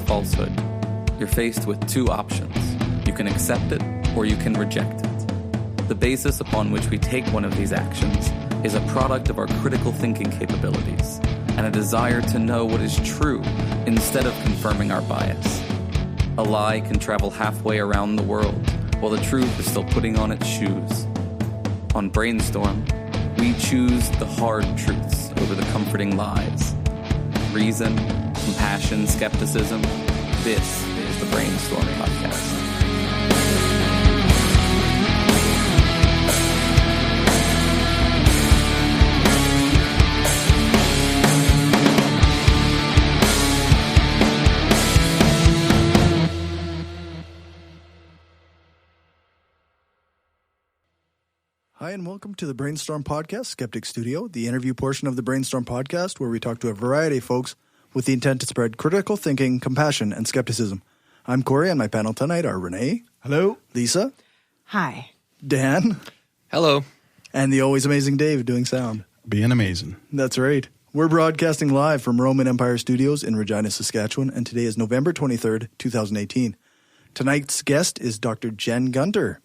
falsehood, you're faced with two options. You can accept it or you can reject it. The basis upon which we take one of these actions is a product of our critical thinking capabilities and a desire to know what is true instead of confirming our bias. A lie can travel halfway around the world while the truth is still putting on its shoes. On Brainstorm, we choose the hard truths over the comforting lies. Reason, compassion, skepticism. This is the Brainstorm Podcast. Hi, and welcome to the Brainstorm Podcast, Skeptic Studio, the interview portion of the Brainstorm Podcast, where we talk to a variety of folks with the intent to spread critical thinking, compassion, and skepticism. I'm Cory, and my panel tonight are Rene. Hello. Lisa. Hi. Dan. Hello. And the always amazing Dave doing sound. Being amazing. That's right. We're broadcasting live from Roman Empire Studios in Regina, Saskatchewan, and today is November 23rd, 2018. Tonight's guest is Dr. Jen Gunter,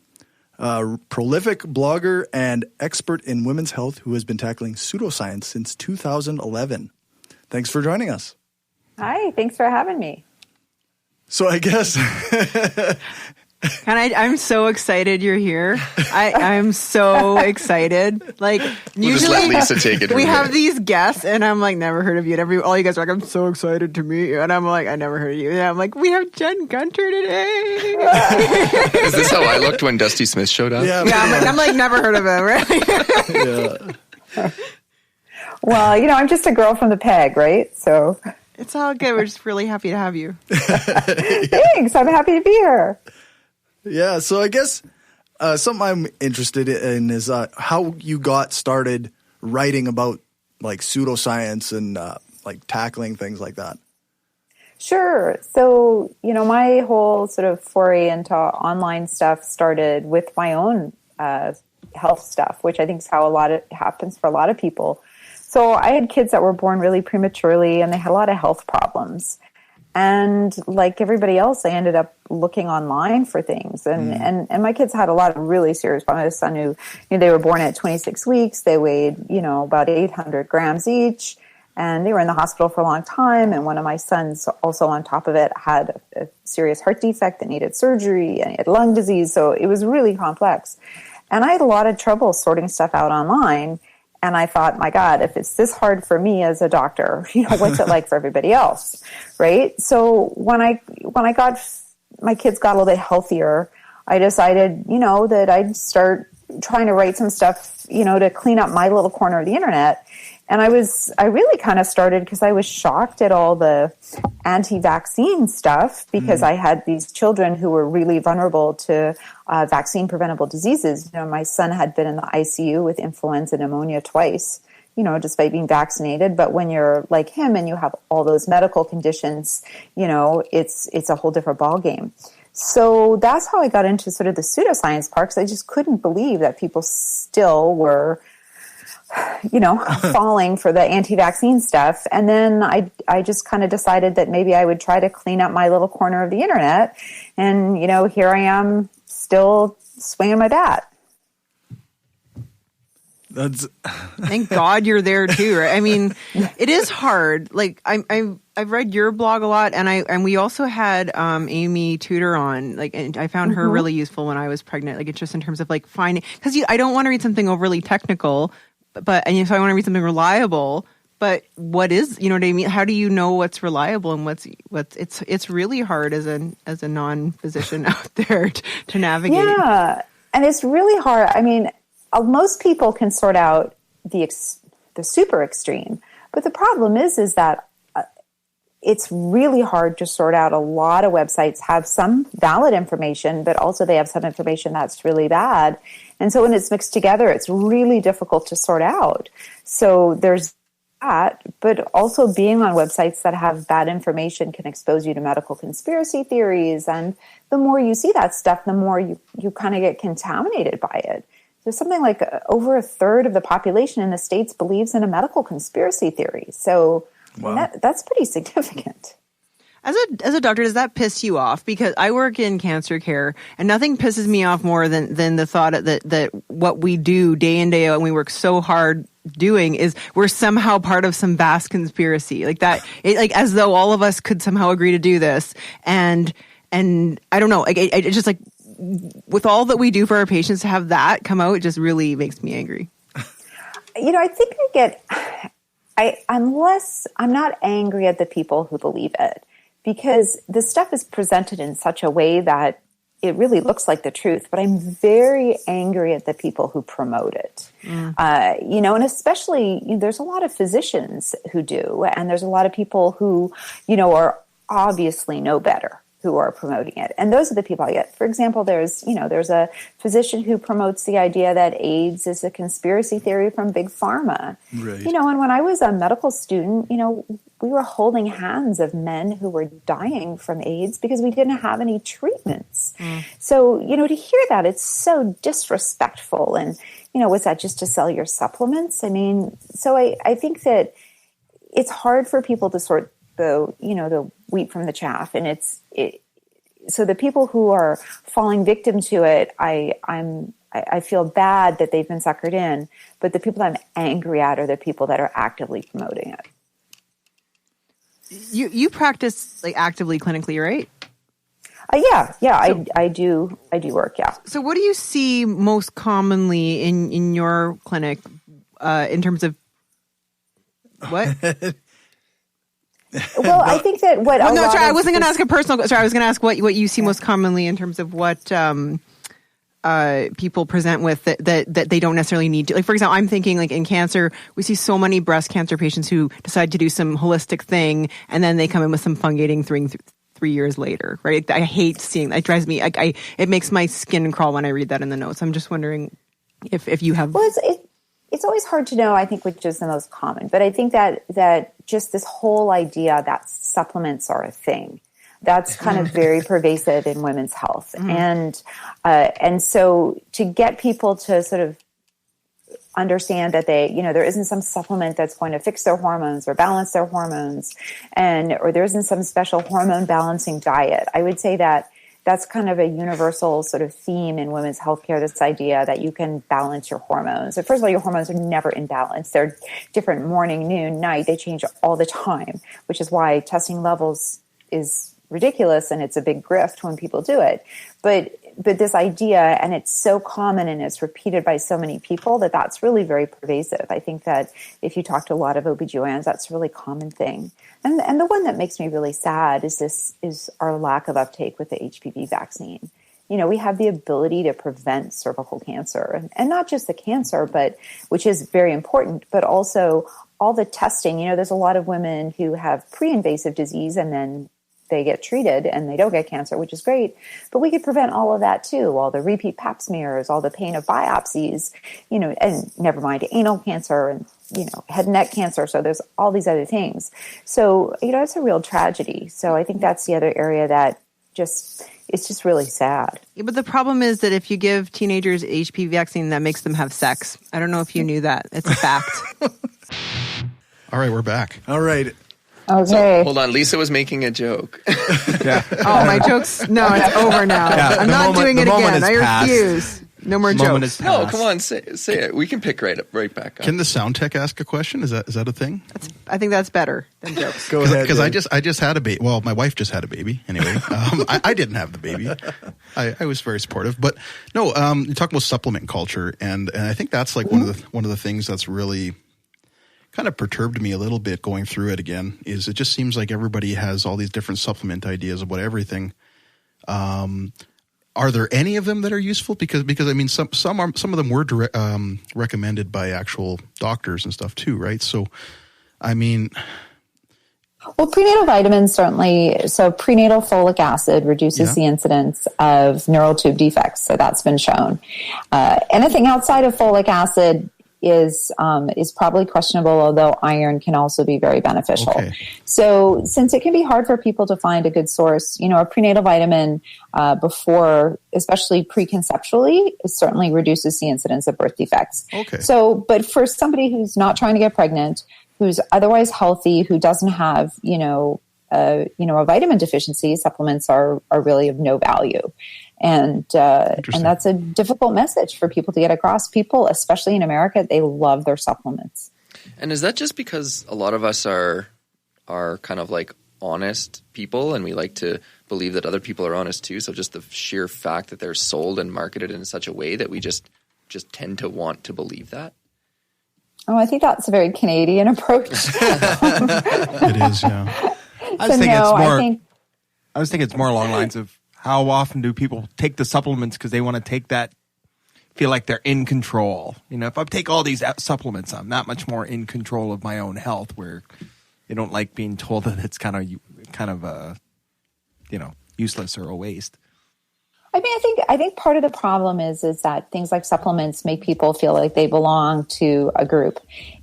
a prolific blogger and expert in women's health who has been tackling pseudoscience since 2011. Thanks for joining us. Hi, thanks for having me. So I guess... I'm so excited you're here. I'm so excited. Like, We'll usually just let Lisa take it. we have these guests, and I'm like, never heard of you. And all you guys are like, I'm so excited to meet you. And I'm like, I never heard of you. And I'm like, we have Jen Gunter today. Is this how I looked when Dusty Smith showed up? Yeah, I'm like, never heard of him, right? Yeah. Well, I'm just a girl from the PEG, right? So It's all good. We're just really happy to have you. thanks. I'm happy to be here. Yeah, so I guess something I'm interested in is how you got started writing about like pseudoscience and like tackling things like that. Sure. So, my whole sort of foray into online stuff started with my own health stuff, which I think is how it happens for a lot of people. So I had kids that were born really prematurely and they had a lot of health problems. And like everybody else, I ended up looking online for things. And my kids had a lot of really serious problems. My son who, they were born at 26 weeks. They weighed, about 800 grams each. And they were in the hospital for a long time. And one of my sons, also on top of it, had a serious heart defect that needed surgery. And he had lung disease. So it was really complex. And I had a lot of trouble sorting stuff out online. And I thought, my God, if it's this hard for me as a doctor, what's it like for everybody else, right? So when my kids got a little bit healthier, I decided, that I'd start trying to write some stuff, to clean up my little corner of the internet. And I really kind of started because I was shocked at all the anti-vaccine stuff because I had these children who were really vulnerable to vaccine-preventable diseases. My son had been in the ICU with influenza pneumonia twice, despite being vaccinated. But when you're like him and you have all those medical conditions, it's a whole different ballgame. So that's how I got into sort of the pseudoscience part, because I just couldn't believe that people still were falling for the anti-vaccine stuff. And then I just kind of decided that maybe I would try to clean up my little corner of the internet. And, here I am still swinging my bat. Thank God you're there too, right? I mean, it is hard. Like I've read your blog a lot, and we also had Amy Tudor on. Like, and I found her really useful when I was pregnant. Like, it's just in terms of like finding, because I don't want to read something overly technical. So I want to read something reliable, but what is, what I mean? How do you know what's reliable and what's it's really hard as a non-physician out there to navigate. Yeah. And it's really hard. I mean, most people can sort out the super extreme, but the problem is that it's really hard to sort out. A lot of websites have some valid information, but also they have some information that's really bad. And so when it's mixed together, it's really difficult to sort out. So there's that, but also being on websites that have bad information can expose you to medical conspiracy theories. And the more you see that stuff, the more you kind of get contaminated by it. There's something like over a third of the population in the States believes in a medical conspiracy theory. So wow. That's pretty significant. As a doctor, does that piss you off? Because I work in cancer care, and nothing pisses me off more than the thought that what we do day in, day out, and we work so hard doing, is we're somehow part of some vast conspiracy. Like that, like as though all of us could somehow agree to do this. And I don't know, it's just like, with all that we do for our patients, to have that come out, it just really makes me angry. I think I'm not angry at the people who believe it, because the stuff is presented in such a way that it really looks like the truth, but I'm very angry at the people who promote it. And especially, there's a lot of physicians who do, and there's a lot of people who, are obviously know better, who are promoting it. And those are the people I get. For example, there's a physician who promotes the idea that AIDS is a conspiracy theory from Big Pharma. Right. And when I was a medical student, we were holding hands of men who were dying from AIDS because we didn't have any treatments. So, to hear that, it's so disrespectful. And, was that just to sell your supplements? I mean, so I think that it's hard for people to sort the wheat from the chaff. And so the people who are falling victim to it, I feel bad that they've been suckered in, but the people that I'm angry at are the people that are actively promoting it. You practice like actively clinically, right? I do work. Yeah. So what do you see most commonly in your clinic in terms of what? Well, I think that what. Well, no, sorry, I wasn't going to ask a personal. Sorry, I was going to ask what you see most commonly in terms of what people present with that they don't necessarily need to. Like, for example, I'm thinking like in cancer, we see so many breast cancer patients who decide to do some holistic thing, and then they come in with some fungating 3 years later, right? I hate seeing that. It drives me. It makes my skin crawl when I read that in the notes. I'm just wondering if you have. Well, it's always hard to know, I think, which is the most common. But I think that just this whole idea that supplements are a thing, that's kind of very pervasive in women's health. And so to get people to sort of understand that there isn't some supplement that's going to fix their hormones or balance their hormones, or there isn't some special hormone balancing diet. I would say that that's kind of a universal sort of theme in women's healthcare, this idea that you can balance your hormones. So first of all, your hormones are never in balance. They're different morning, noon, night. They change all the time, which is why testing levels is ridiculous, and it's a big grift when people do it. But this idea, and it's so common and it's repeated by so many people, that's really very pervasive. I think that if you talk to a lot of OBGYNs, that's a really common thing. And the one that makes me really sad is our lack of uptake with the HPV vaccine. We have the ability to prevent cervical cancer, and not just the cancer, but which is very important, but also all the testing. There's a lot of women who have pre-invasive disease and then they get treated and they don't get cancer, which is great. But we could prevent all of that too. All the repeat pap smears, all the pain of biopsies, and never mind anal cancer and, head and neck cancer. So there's all these other things. So, it's a real tragedy. So I think that's the other area that it's just really sad. Yeah, but the problem is that if you give teenagers HPV vaccine, that makes them have sex. I don't know if you knew that. It's a fact. All right, we're back. All right. Okay. So, hold on. Lisa was making a joke. Yeah. Oh, my joke's... No, it's over now. Yeah, I'm not doing it again. I passed. refuse. No more jokes. No, come on. Say it. We can pick right back up. Can the sound tech ask a question? Is that a thing? I think that's better than jokes. Go ahead. Because I just had a baby. Well, my wife just had a baby. Anyway, I didn't have the baby. I was very supportive. But no, you talk about supplement culture, and I think that's like one of the things that's really kind of perturbed me a little bit going through it again. Is it just seems like everybody has all these different supplement ideas about everything. Are there any of them that are useful? Because I mean, some of them were recommended by actual doctors and stuff too, right? So, I mean, well, prenatal vitamins certainly. So, prenatal folic acid reduces the incidence of neural tube defects. So that's been shown. Anything outside of folic acid is probably questionable, although iron can also be very beneficial. Okay. So since it can be hard for people to find a good source, a prenatal vitamin before, especially preconceptually, it certainly reduces the incidence of birth defects. Okay. So, but for somebody who's not trying to get pregnant, who's otherwise healthy, who doesn't have, a vitamin deficiency, supplements are really of no value. And that's a difficult message for people to get across. People, especially in America, they love their supplements. And is that just because a lot of us are kind of like honest people and we like to believe that other people are honest too? So just the sheer fact that they're sold and marketed in such a way that we just tend to want to believe that? Oh, I think that's a very Canadian approach. It is, yeah. I was thinking it's more along the lines of how often do people take the supplements because they want to take that, feel like they're in control. If I take all these supplements, I'm that much more in control of my own health, where you don't like being told that it's kind of useless or a waste. I mean, I think part of the problem is that things like supplements make people feel like they belong to a group.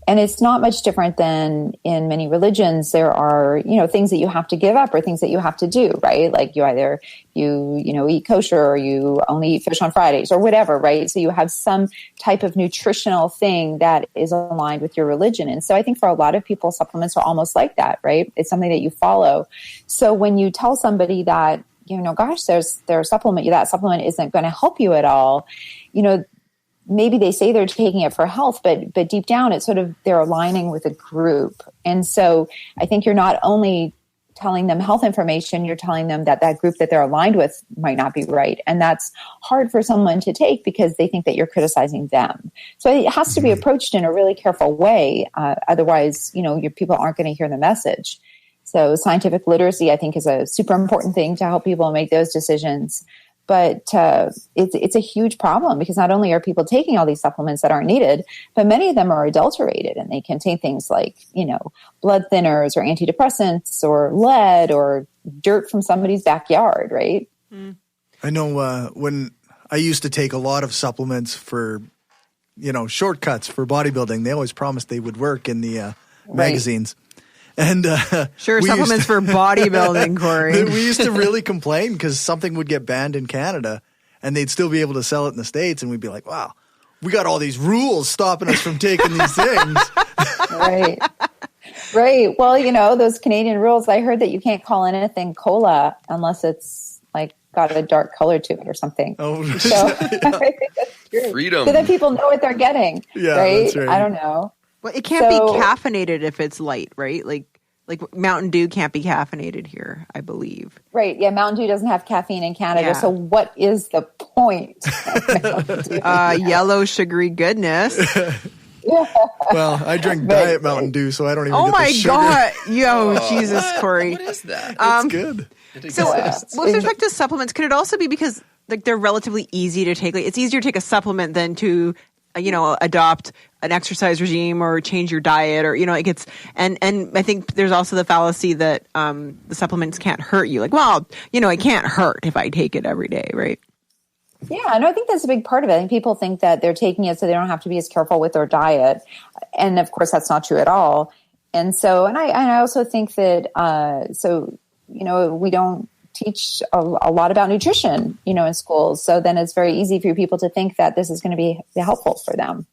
And it's not much different than in many religions. There are, things that you have to give up or things that you have to do, right? Like you either, eat kosher or you only eat fish on Fridays or whatever, right? So you have some type of nutritional thing that is aligned with your religion. And so I think for a lot of people, supplements are almost like that, right? It's something that you follow. So when you tell somebody that, gosh, there's a supplement, that supplement isn't going to help you at all, maybe they say they're taking it for health, but deep down it's sort of, they're aligning with a group. And so I think you're not only telling them health information, you're telling them that group that they're aligned with might not be right. And that's hard for someone to take because they think that you're criticizing them. So it has to be approached in a really careful way. Otherwise, your people aren't going to hear the message. So scientific literacy, I think, is a super important thing to help people make those decisions. But it's a huge problem because not only are people taking all these supplements that aren't needed, but many of them are adulterated and they contain things like, blood thinners or antidepressants or lead or dirt from somebody's backyard, right? I know when I used to take a lot of supplements for, shortcuts for bodybuilding, they always promised they would work in the magazines. And supplements for bodybuilding, Cory. We used to really complain because something would get banned in Canada and they'd still be able to sell it in the States. And we'd be like, wow, we got all these rules stopping us from taking these things. Right. Right. Well, those Canadian rules, I heard that you can't call anything cola unless it's like got a dark color to it or something. Oh, so I think that's true. Freedom. So that people know what they're getting. Yeah, right? That's right. I don't know. Well, it can't be caffeinated if it's light, right? Like Mountain Dew can't be caffeinated here, I believe. Right. Yeah, Mountain Dew doesn't have caffeine in Canada. Yeah. So what is the point? Yellow sugary goodness. Well, I drink Diet Mountain Dew, so I don't even get the sugar. Oh my God. Yo, Jesus, Cory. What is that? It's good. So with respect to supplements, could it also be because they're relatively easy to take? Like, it's easier to take a supplement than to adopt an exercise regime or change your diet or, and I think there's also the fallacy that the supplements can't hurt you. Like, well, it can't hurt if I take it every day, right? Yeah, and I think that's a big part of it. I think people think that they're taking it so they don't have to be as careful with their diet. And of course, that's not true at all. And so, and I also think that, we don't teach a lot about nutrition, in schools. So then it's very easy for people to think that this is going to be helpful for them.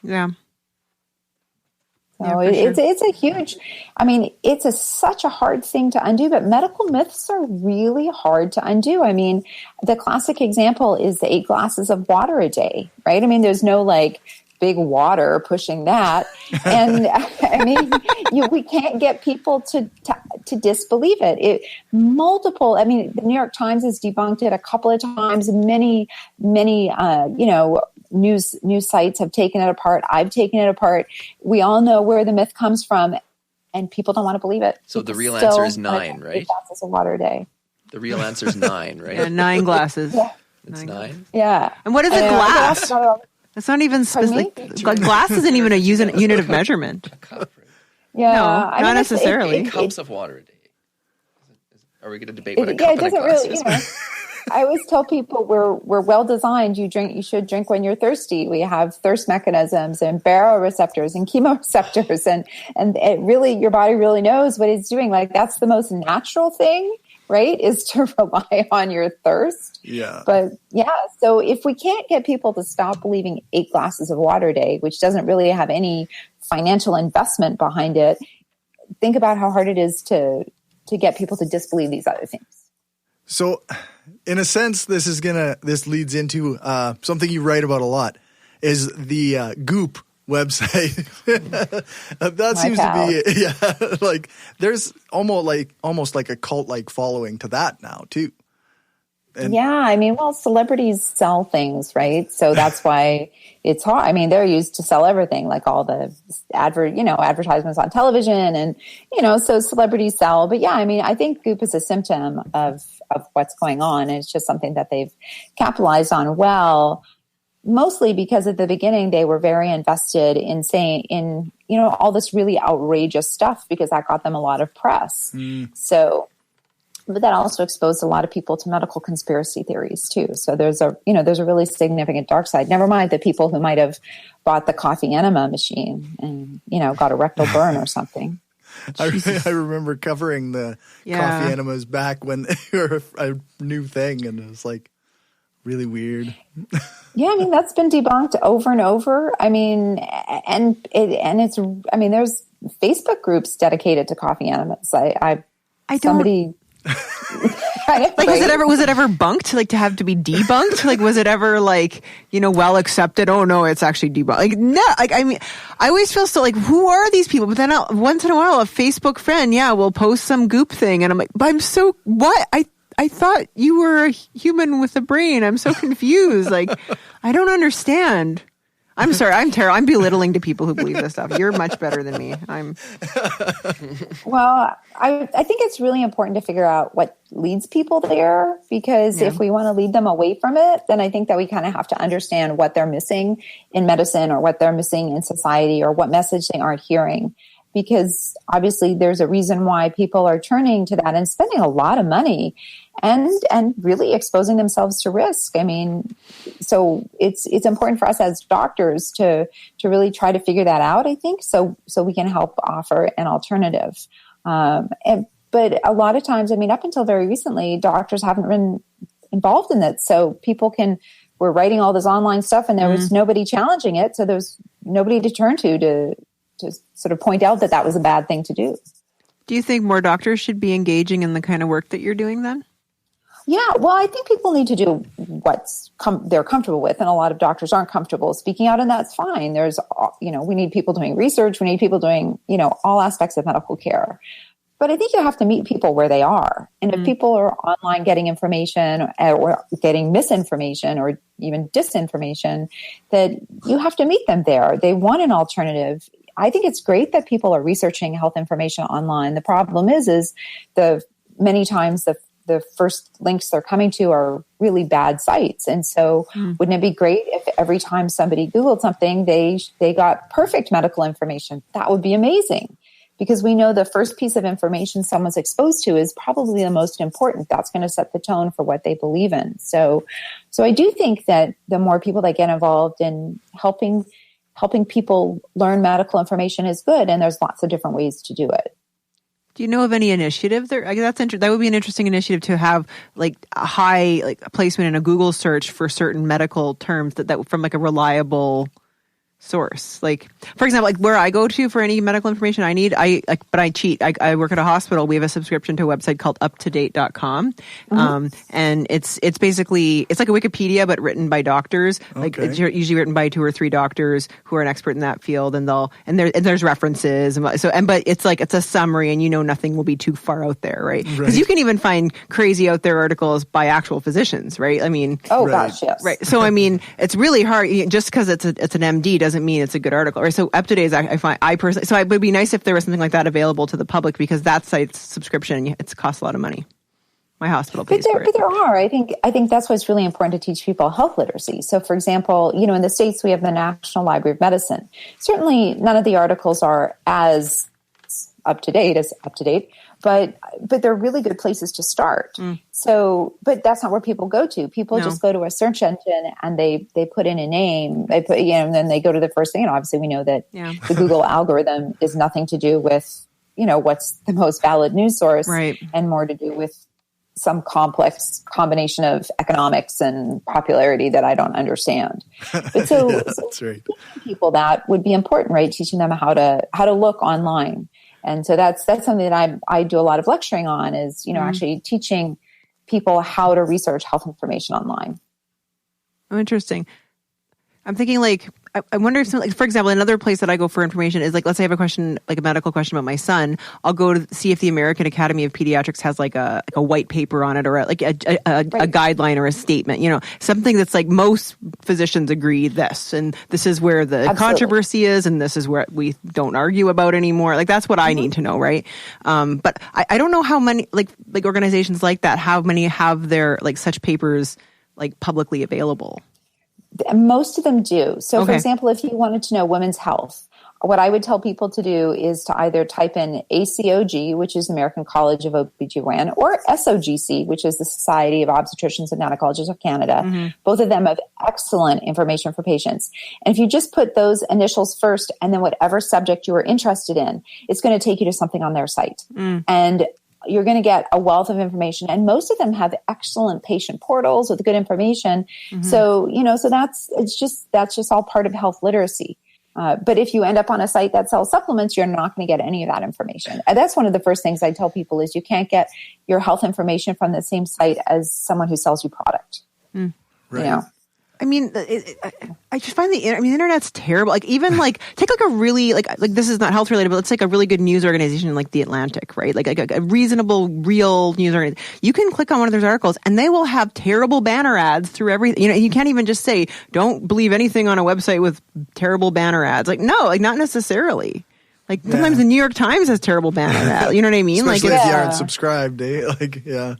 Yeah. So it's a huge, it's such a hard thing to undo, but medical myths are really hard to undo. The classic example is the 8 glasses of water a day, right? There's no big water pushing that. And we can't get people to disbelieve it. The New York Times has debunked it a couple of times. Many, news sites have taken it apart. I've taken it apart. We all know where the myth comes from and people don't want to believe it. So the real answer is 9, right? 8 glasses of water a day. The real answer is 9, right? Yeah, 9 glasses. Yeah. It's 9? Yeah. And what is a glass? It's not even specific. Glass isn't even a unit of measurement. Yeah, no, not necessarily. 8 cups of water a day. Are we going to debate what a cup and a glass is? I always tell people we're well designed. You should drink when you're thirsty. We have thirst mechanisms and baroreceptors and chemoreceptors, and it really, your body really knows what it's doing. That's the most natural thing, right? Is to rely on your thirst. Yeah. But so if we can't get people to stop believing 8 glasses of water a day, which doesn't really have any financial investment behind it, think about how hard it is to to get people to disbelieve these other things. So, in a sense, this leads into something you write about a lot, is the Goop website. That seems to be like there's almost like a cult-like following to that now too. And I mean, well, celebrities sell things, right? So that's why it's hard. I mean, they're used to sell everything, like all the advertisements on television, and so celebrities sell. But I mean, I think Goop is a symptom of what's going on, and it's just something that they've capitalized on well. Mostly because at the beginning they were very invested in saying all this really outrageous stuff, because that got them a lot of press. So. But that also exposed a lot of people to medical conspiracy theories too. So there's a really significant dark side. Never mind the people who might have bought the coffee enema machine and, got a rectal burn or something. I remember covering the coffee enemas back when they were a new thing, and it was like really weird. I mean, that's been debunked over and over. I mean, there's Facebook groups dedicated to coffee enemas. Like, was it ever bunked? Like, to have to be debunked? Like, was it ever well accepted? Oh no, it's actually debunked. Like, no. Like, I mean, I always feel so like, who are these people? But then once in a while, a Facebook friend, will post some Goop thing, and I'm like, but I'm so what? I thought you were a human with a brain. I'm so confused. Like, I don't understand. I'm sorry. I'm terrible. I'm belittling to people who believe this stuff. You're much better than me. Well, I think it's really important to figure out what leads people there, because if we want to lead them away from it, then I think that we kind of have to understand what they're missing in medicine, or what they're missing in society, or what message they aren't hearing. Because obviously there's a reason why people are turning to that and spending a lot of money and really exposing themselves to risk. I mean, so it's important for us as doctors to really try to figure that out, I think, so we can help offer an alternative. But a lot of times, I mean, up until very recently, doctors haven't been involved in it. So people were writing all this online stuff, and there was nobody challenging it. So there's nobody to turn to sort of point out that was a bad thing to do. Do you think more doctors should be engaging in the kind of work that you're doing then? Yeah, well, I think people need to do what's they're comfortable with, and a lot of doctors aren't comfortable speaking out, and that's fine. There's, we need people doing research, we need people doing, all aspects of medical care. But I think you have to meet people where they are. And if people are online getting information or getting misinformation or even disinformation, that you have to meet them there. They want an alternative. I think it's great that people are researching health information online. The problem is many times the first links they're coming to are really bad sites. And so wouldn't it be great if every time somebody Googled something, they got perfect medical information? That would be amazing, because we know the first piece of information someone's exposed to is probably the most important. That's going to set the tone for what they believe in. So I do think that the more people that get involved in helping people learn medical information is good, and there's lots of different ways to do it. Do you know of any initiative there? That would be an interesting initiative to have, like, a high placement in a Google search for certain medical terms that from like a reliable source. Like, for example, like where I go to for any medical information I need, but I cheat. I work at a hospital. We have a subscription to a website called uptodate.com. And it's basically, it's like a Wikipedia, but written by doctors. Okay. Like, it's usually written by 2 or 3 doctors who are an expert in that field. And there's references. But it's like, it's a summary, and nothing will be too far out there, right? Because you can even find crazy out there articles by actual physicians, right? I mean, gosh, yes. Right. So, I mean, it's really hard, just because it's an MD doesn't mean it's a good article. Right? So UpToDate is, I personally, so it would be nice if there was something like that available to the public, because that site's subscription, it costs a lot of money. My hospital pays for it. But there are. I think that's why it's really important to teach people health literacy. So, for example, in the States, we have the National Library of Medicine. Certainly, none of the articles are as up to date, but they're really good places to start. So, but that's not where people go to. People just go to a search engine, and they put in a name. They put, and then they go to the first thing. And obviously, we know that the Google algorithm is nothing to do with, what's the most valid news source, right, and more to do with some complex combination of economics and popularity that I don't understand. But so that's right. Teaching people that would be important, right? Teaching them how to look online. And so that's something that I do a lot of lecturing on is, actually teaching people how to research health information online. Oh, interesting. I'm thinking like, I wonder if, for example, another place that I go for information is like, let's say I have a question, like a medical question about my son. I'll go to see if the American Academy of Pediatrics has like a white paper on it, or a guideline or a statement, something that's like most physicians agree this, and this is where the controversy is, and this is where we don't argue about anymore. Like that's what I need to know, right? But I don't know how many like organizations like that, how many have their like such papers like publicly available. Most of them do. So, for example, if you wanted to know women's health, what I would tell people to do is to either type in ACOG, which is American College of OBGYN, or SOGC, which is the Society of Obstetricians and Gynecologists of Canada. Mm-hmm. Both of them have excellent information for patients. And if you just put those initials first and then whatever subject you are interested in, it's going to take you to something on their site. And you're going to get a wealth of information, and most of them have excellent patient portals with good information. Mm-hmm. So, so that's just all part of health literacy. But if you end up on a site that sells supplements, you're not going to get any of that information. And that's one of the first things I tell people is you can't get your health information from the same site as someone who sells you product. Right. I mean, I just find the internet's terrible. Like even like take like a really like this is not health related, but let's take a really good news organization like The Atlantic, right? Like a reasonable, real news organization. You can click on one of those articles and they will have terrible banner ads through everything. You can't even just say, don't believe anything on a website with terrible banner ads. Like, no, like not necessarily. Like sometimes the New York Times has terrible banner ads. You know what I mean? Especially if you aren't subscribed, I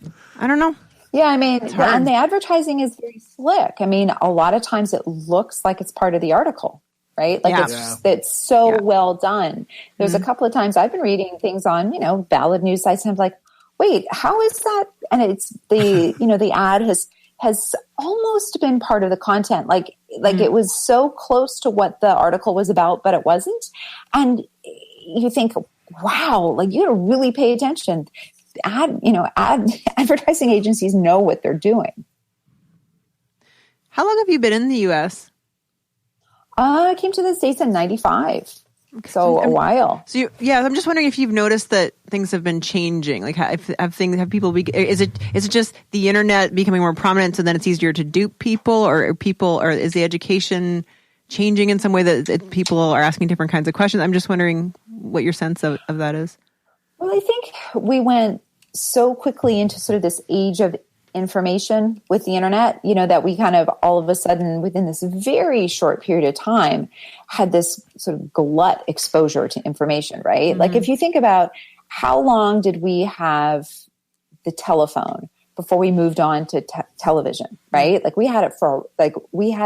don't know. Yeah, I mean, and the advertising is very slick. I mean, a lot of times it looks like it's part of the article, right? Like it's so well done. There's a couple of times I've been reading things on, valid news sites, and I'm like, wait, how is that? And it's the, the ad has almost been part of the content. Like it was so close to what the article was about, but it wasn't. And you think, wow, like you got to really pay attention. Advertising agencies know what they're doing. How long have you been in the U.S.? I came to the States in 95. So a while. So I'm just wondering if you've noticed that things have been changing. Like have people is it just the internet becoming more prominent, so then it's easier to dupe people, or is the education changing in some way that people are asking different kinds of questions? I'm just wondering what your sense of that is. Well, I think we went so quickly into sort of this age of information with the internet, that we kind of all of a sudden within this very short period of time had this sort of glut exposure to information, right? Mm-hmm. Like if you think about how long did we have the telephone before we moved on to television, right? Like we had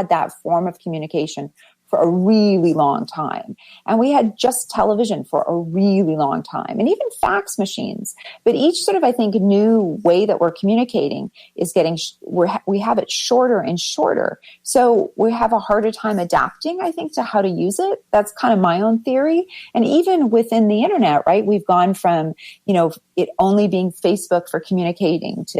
that form of communication for a really long time. And we had just television for a really long time, and even fax machines. But each sort of, I think, new way that we're communicating is getting, we have it shorter and shorter. So we have a harder time adapting, I think, to how to use it. That's kind of my own theory. And even within the internet, right, we've gone from, it only being Facebook for communicating to,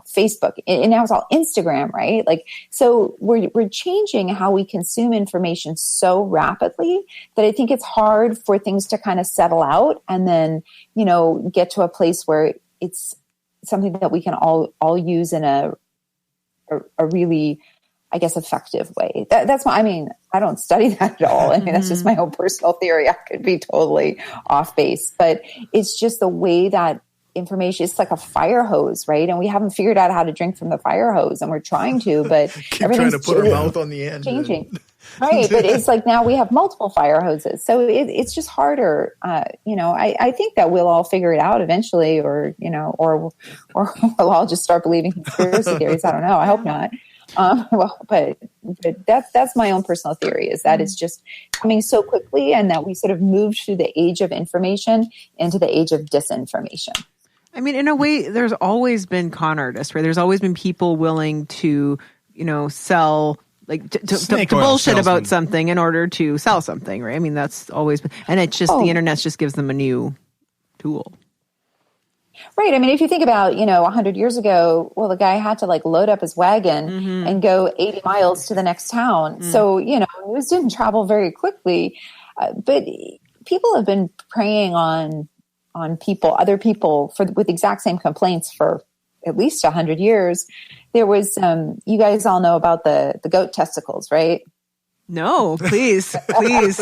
Facebook. And now it's all Instagram, right? Like, so we're changing how we consume information so rapidly that I think it's hard for things to kind of settle out and then, get to a place where it's something that we can all use in a really, I guess, effective way. That's why, I don't study that at all. That's just my own personal theory. I could be totally off base, but it's just the way that information, it's like a fire hose, right? And we haven't figured out how to drink from the fire hose, and we're trying to, but everything's trying to put our mouth on the end. Changing. Right. But it's like now we have multiple fire hoses. So it's just harder. I think that we'll all figure it out eventually, or we'll all just start believing conspiracy theories. I don't know. I hope not. But that's my own personal theory, is that it's just coming so quickly, and that we sort of moved through the age of information into the age of disinformation. In a way, there's always been con artists, right? There's always been people willing to, sell, like to bullshit about something in order to sell something, right? That's always been, and it's just the internet just gives them a new tool. Right. If you think about, 100 years ago, well, the guy had to load up his wagon and go 80 miles to the next town. So, news didn't travel very quickly. But people have been preying on people, other people with exact same complaints for at least 100 years. There was, you guys all know about the goat testicles, right? No, please. I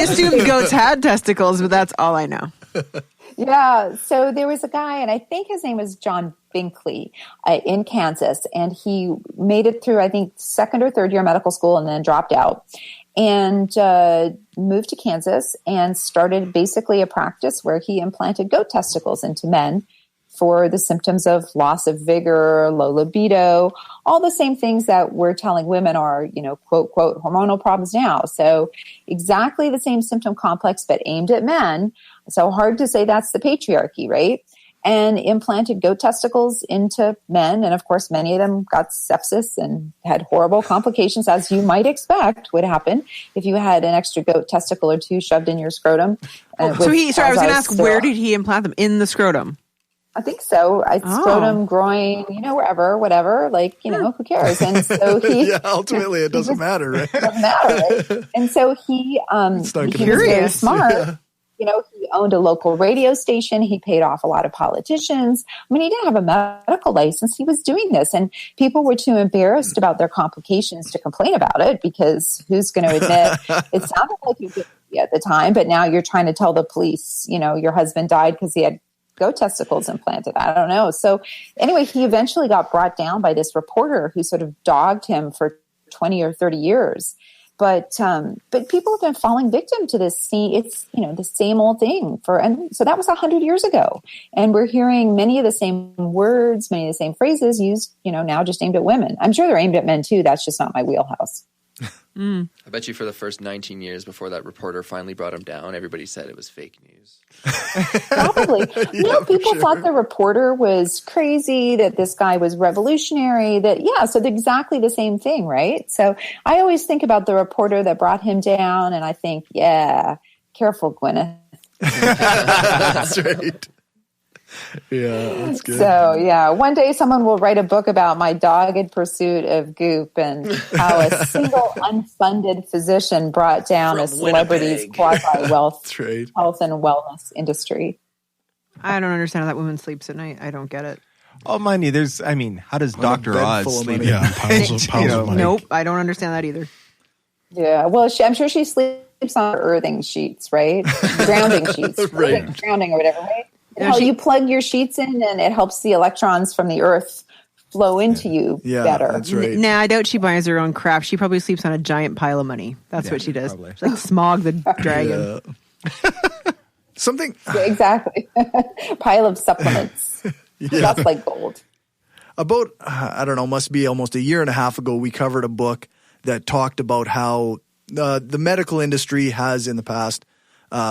assumed goats had testicles, but that's all I know. Yeah. So there was a guy, and I think his name was John Binkley in Kansas, and he made it through, I think, second or third year medical school and then dropped out and moved to Kansas and started basically a practice where he implanted goat testicles into men for the symptoms of loss of vigor, low libido, all the same things that we're telling women are, quote, quote, hormonal problems now. So exactly the same symptom complex, but aimed at men. So hard to say that's the patriarchy, right? And implanted goat testicles into men. And of course, many of them got sepsis and had horrible complications, as you might expect would happen if you had an extra goat testicle or two shoved in your scrotum. I was going to ask, where did he implant them? In the scrotum? I think so. Scrotum, groin, wherever, whatever, who cares? And so he... ultimately it doesn't matter, right? It doesn't matter, right? And so he was very smart. Yeah. He owned a local radio station. He paid off a lot of politicians. I mean, he didn't have a medical license. He was doing this, and people were too embarrassed about their complications to complain about it, because who's going to admit it sounded like you did at the time, but now you're trying to tell the police, your husband died because he had goat testicles implanted. I don't know. So anyway, he eventually got brought down by this reporter who sort of dogged him for 20 or 30 years. But people have been falling victim to this. It's, the same old thing and so that was 100 years ago. And we're hearing many of the same words, many of the same phrases used, now just aimed at women. I'm sure they're aimed at men too. That's just not my wheelhouse. I bet you for the first 19 years before that reporter finally brought him down, everybody said it was fake news. Probably. People thought the reporter was crazy, that this guy was revolutionary, so exactly the same thing, right? So I always think about the reporter that brought him down, and I think, careful, Gwyneth. That's right. Yeah, that's good. So, one day someone will write a book about my dogged pursuit of goop and how a single unfunded physician brought down a celebrity's quasi-wealth health and wellness industry. I don't understand how that woman sleeps at night. I don't get it. Oh, money. How does Dr. Oz sleep? Yeah, piles of money. Nope, I don't understand that either. Yeah, well, I'm sure she sleeps on earthing sheets, right? Grounding sheets. Right. Grounding or whatever, right? You plug your sheets in and it helps the electrons from the earth flow into you better. That's right. Nah, I doubt she buys her own crap. She probably sleeps on a giant pile of money. That's what she does. Probably. She's like Smog the dragon. Something. Yeah, exactly. Pile of supplements. That's like gold. About, I don't know, must be almost a year and a half ago, we covered a book that talked about how the medical industry has in the past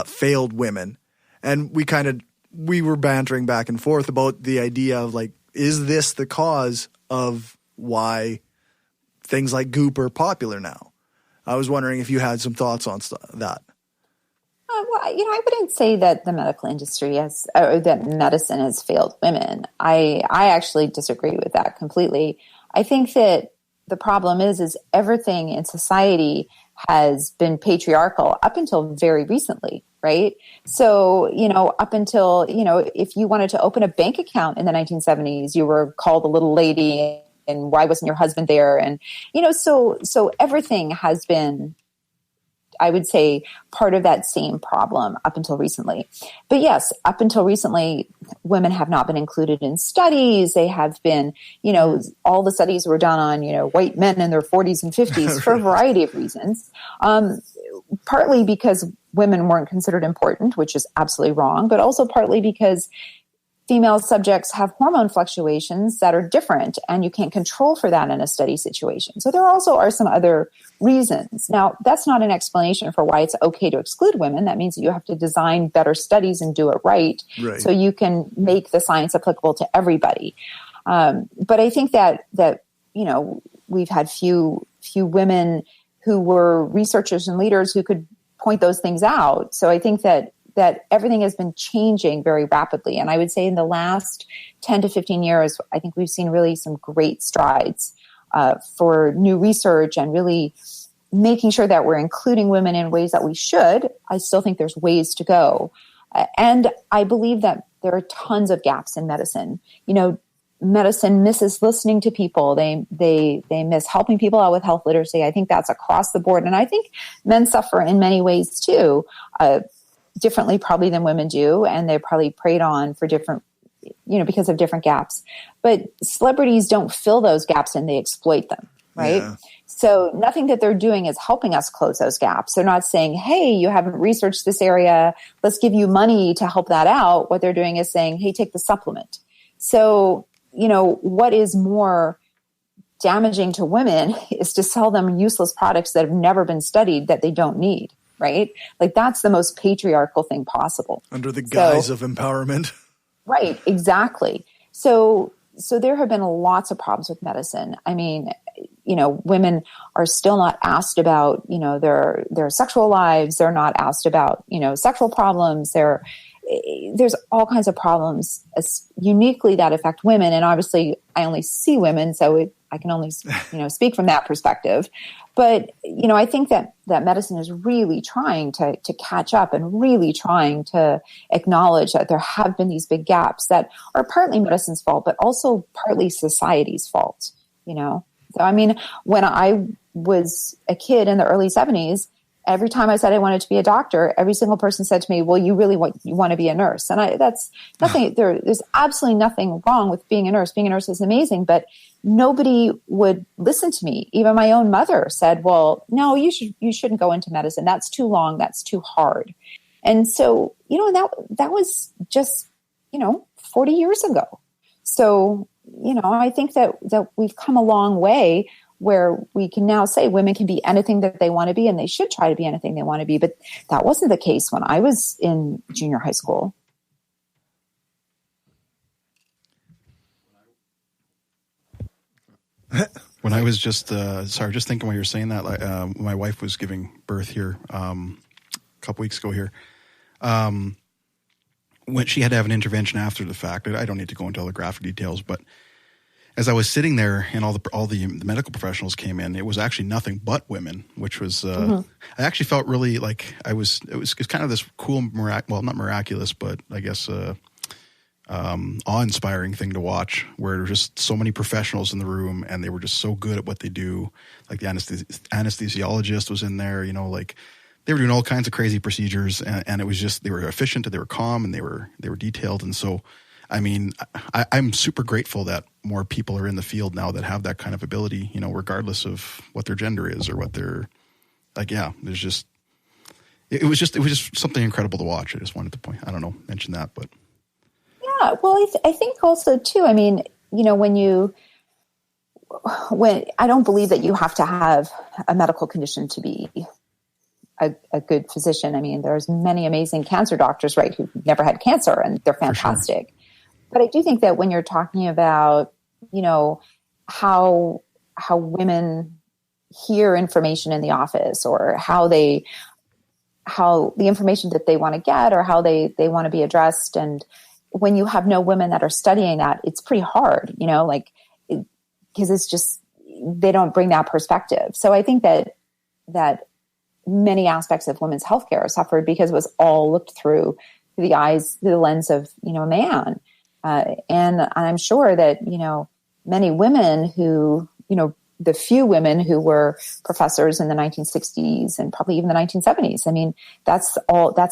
failed women. And we were bantering back and forth about the idea of is this the cause of why things like goop are popular now? I was wondering if you had some thoughts on that. Well, I wouldn't say that the medical industry or that medicine has failed women. I actually disagree with that completely. I think that the problem is everything in society has been patriarchal up until very recently, right? So, up until, if you wanted to open a bank account in the 1970s, you were called a little lady, and why wasn't your husband there? And, so everything has been, I would say, part of that same problem up until recently. But yes, up until recently, women have not been included in studies. They have been, all the studies were done on, white men in their 40s and 50s for a variety of reasons. Partly because women weren't considered important, which is absolutely wrong, but also partly because female subjects have hormone fluctuations that are different, and you can't control for that in a study situation. So there also are some other reasons. Now, that's not an explanation for why it's okay to exclude women. That means that you have to design better studies and do it right. So you can make the science applicable to everybody. But I think that we've had few women who were researchers and leaders who could point those things out. So I think that everything has been changing very rapidly. And I would say in the last 10 to 15 years, I think we've seen really some great strides for new research and really making sure that we're including women in ways that we should. I still think there's ways to go. And I believe that there are tons of gaps in medicine. Medicine misses listening to people. They miss helping people out with health literacy. I think that's across the board. And I think men suffer in many ways too, differently probably than women do. And they're probably preyed on for different, because of different gaps. But celebrities don't fill those gaps and they exploit them, right? Yeah. So nothing that they're doing is helping us close those gaps. They're not saying, hey, you haven't researched this area. Let's give you money to help that out. What they're doing is saying, hey, take the supplement. So, what is more damaging to women is to sell them useless products that have never been studied that they don't need, right? Like that's the most patriarchal thing possible. Under the guise of empowerment. Right, exactly. So there have been lots of problems with medicine. I mean, women are still not asked about, their sexual lives. They're not asked about, sexual problems. There's all kinds of problems uniquely that affect women. And obviously I only see women, so I can only, speak from that perspective. But, I think that medicine is really trying to catch up and really trying to acknowledge that there have been these big gaps that are partly medicine's fault, but also partly society's fault, So, I mean, when I was a kid in the early 70s, every time I said I wanted to be a doctor, every single person said to me, well, you really want to be a nurse. And that's nothing, there's absolutely nothing wrong with being a nurse. Being a nurse is amazing, but nobody would listen to me. Even my own mother said, well, no, you shouldn't go into medicine. That's too long. That's too hard. And so, that was just, 40 years ago. So, I think that we've come a long way where we can now say women can be anything that they want to be, and they should try to be anything they want to be. But that wasn't the case when I was in junior high school. When I was just thinking while you were saying that, my wife was giving birth here a couple weeks ago here. When she had to have an intervention after the fact, I don't need to go into all the graphic details, but as I was sitting there and all the medical professionals came in, it was actually nothing but women, which was I actually felt really like it was kind of this cool, not miraculous, but I guess awe-inspiring thing to watch, where there were just so many professionals in the room and they were just so good at what they do. Like the anesthesiologist was in there, like they were doing all kinds of crazy procedures, and it was just, they were efficient and they were calm and they were detailed. And so, I mean, I'm super grateful that more people are in the field now that have that kind of ability, regardless of what their gender is or what they're like. Yeah, there's just, it was just something incredible to watch. I just wanted to mention that, but. Yeah. Well, I think also too, I mean, when I don't believe that you have to have a medical condition to be a good physician. I mean, there's many amazing cancer doctors, right, who've never had cancer, and they're fantastic. Sure. But I do think that when you're talking about, how women hear information in the office, or how the information that they want to get, or how they want to be addressed, and when you have no women that are studying that, it's pretty hard, because it's just, they don't bring that perspective. So I think that many aspects of women's healthcare suffered because it was all looked through the lens of, a man. And I'm sure that, many women who, the few women who were professors in the 1960s and probably even the 1970s, I mean, that's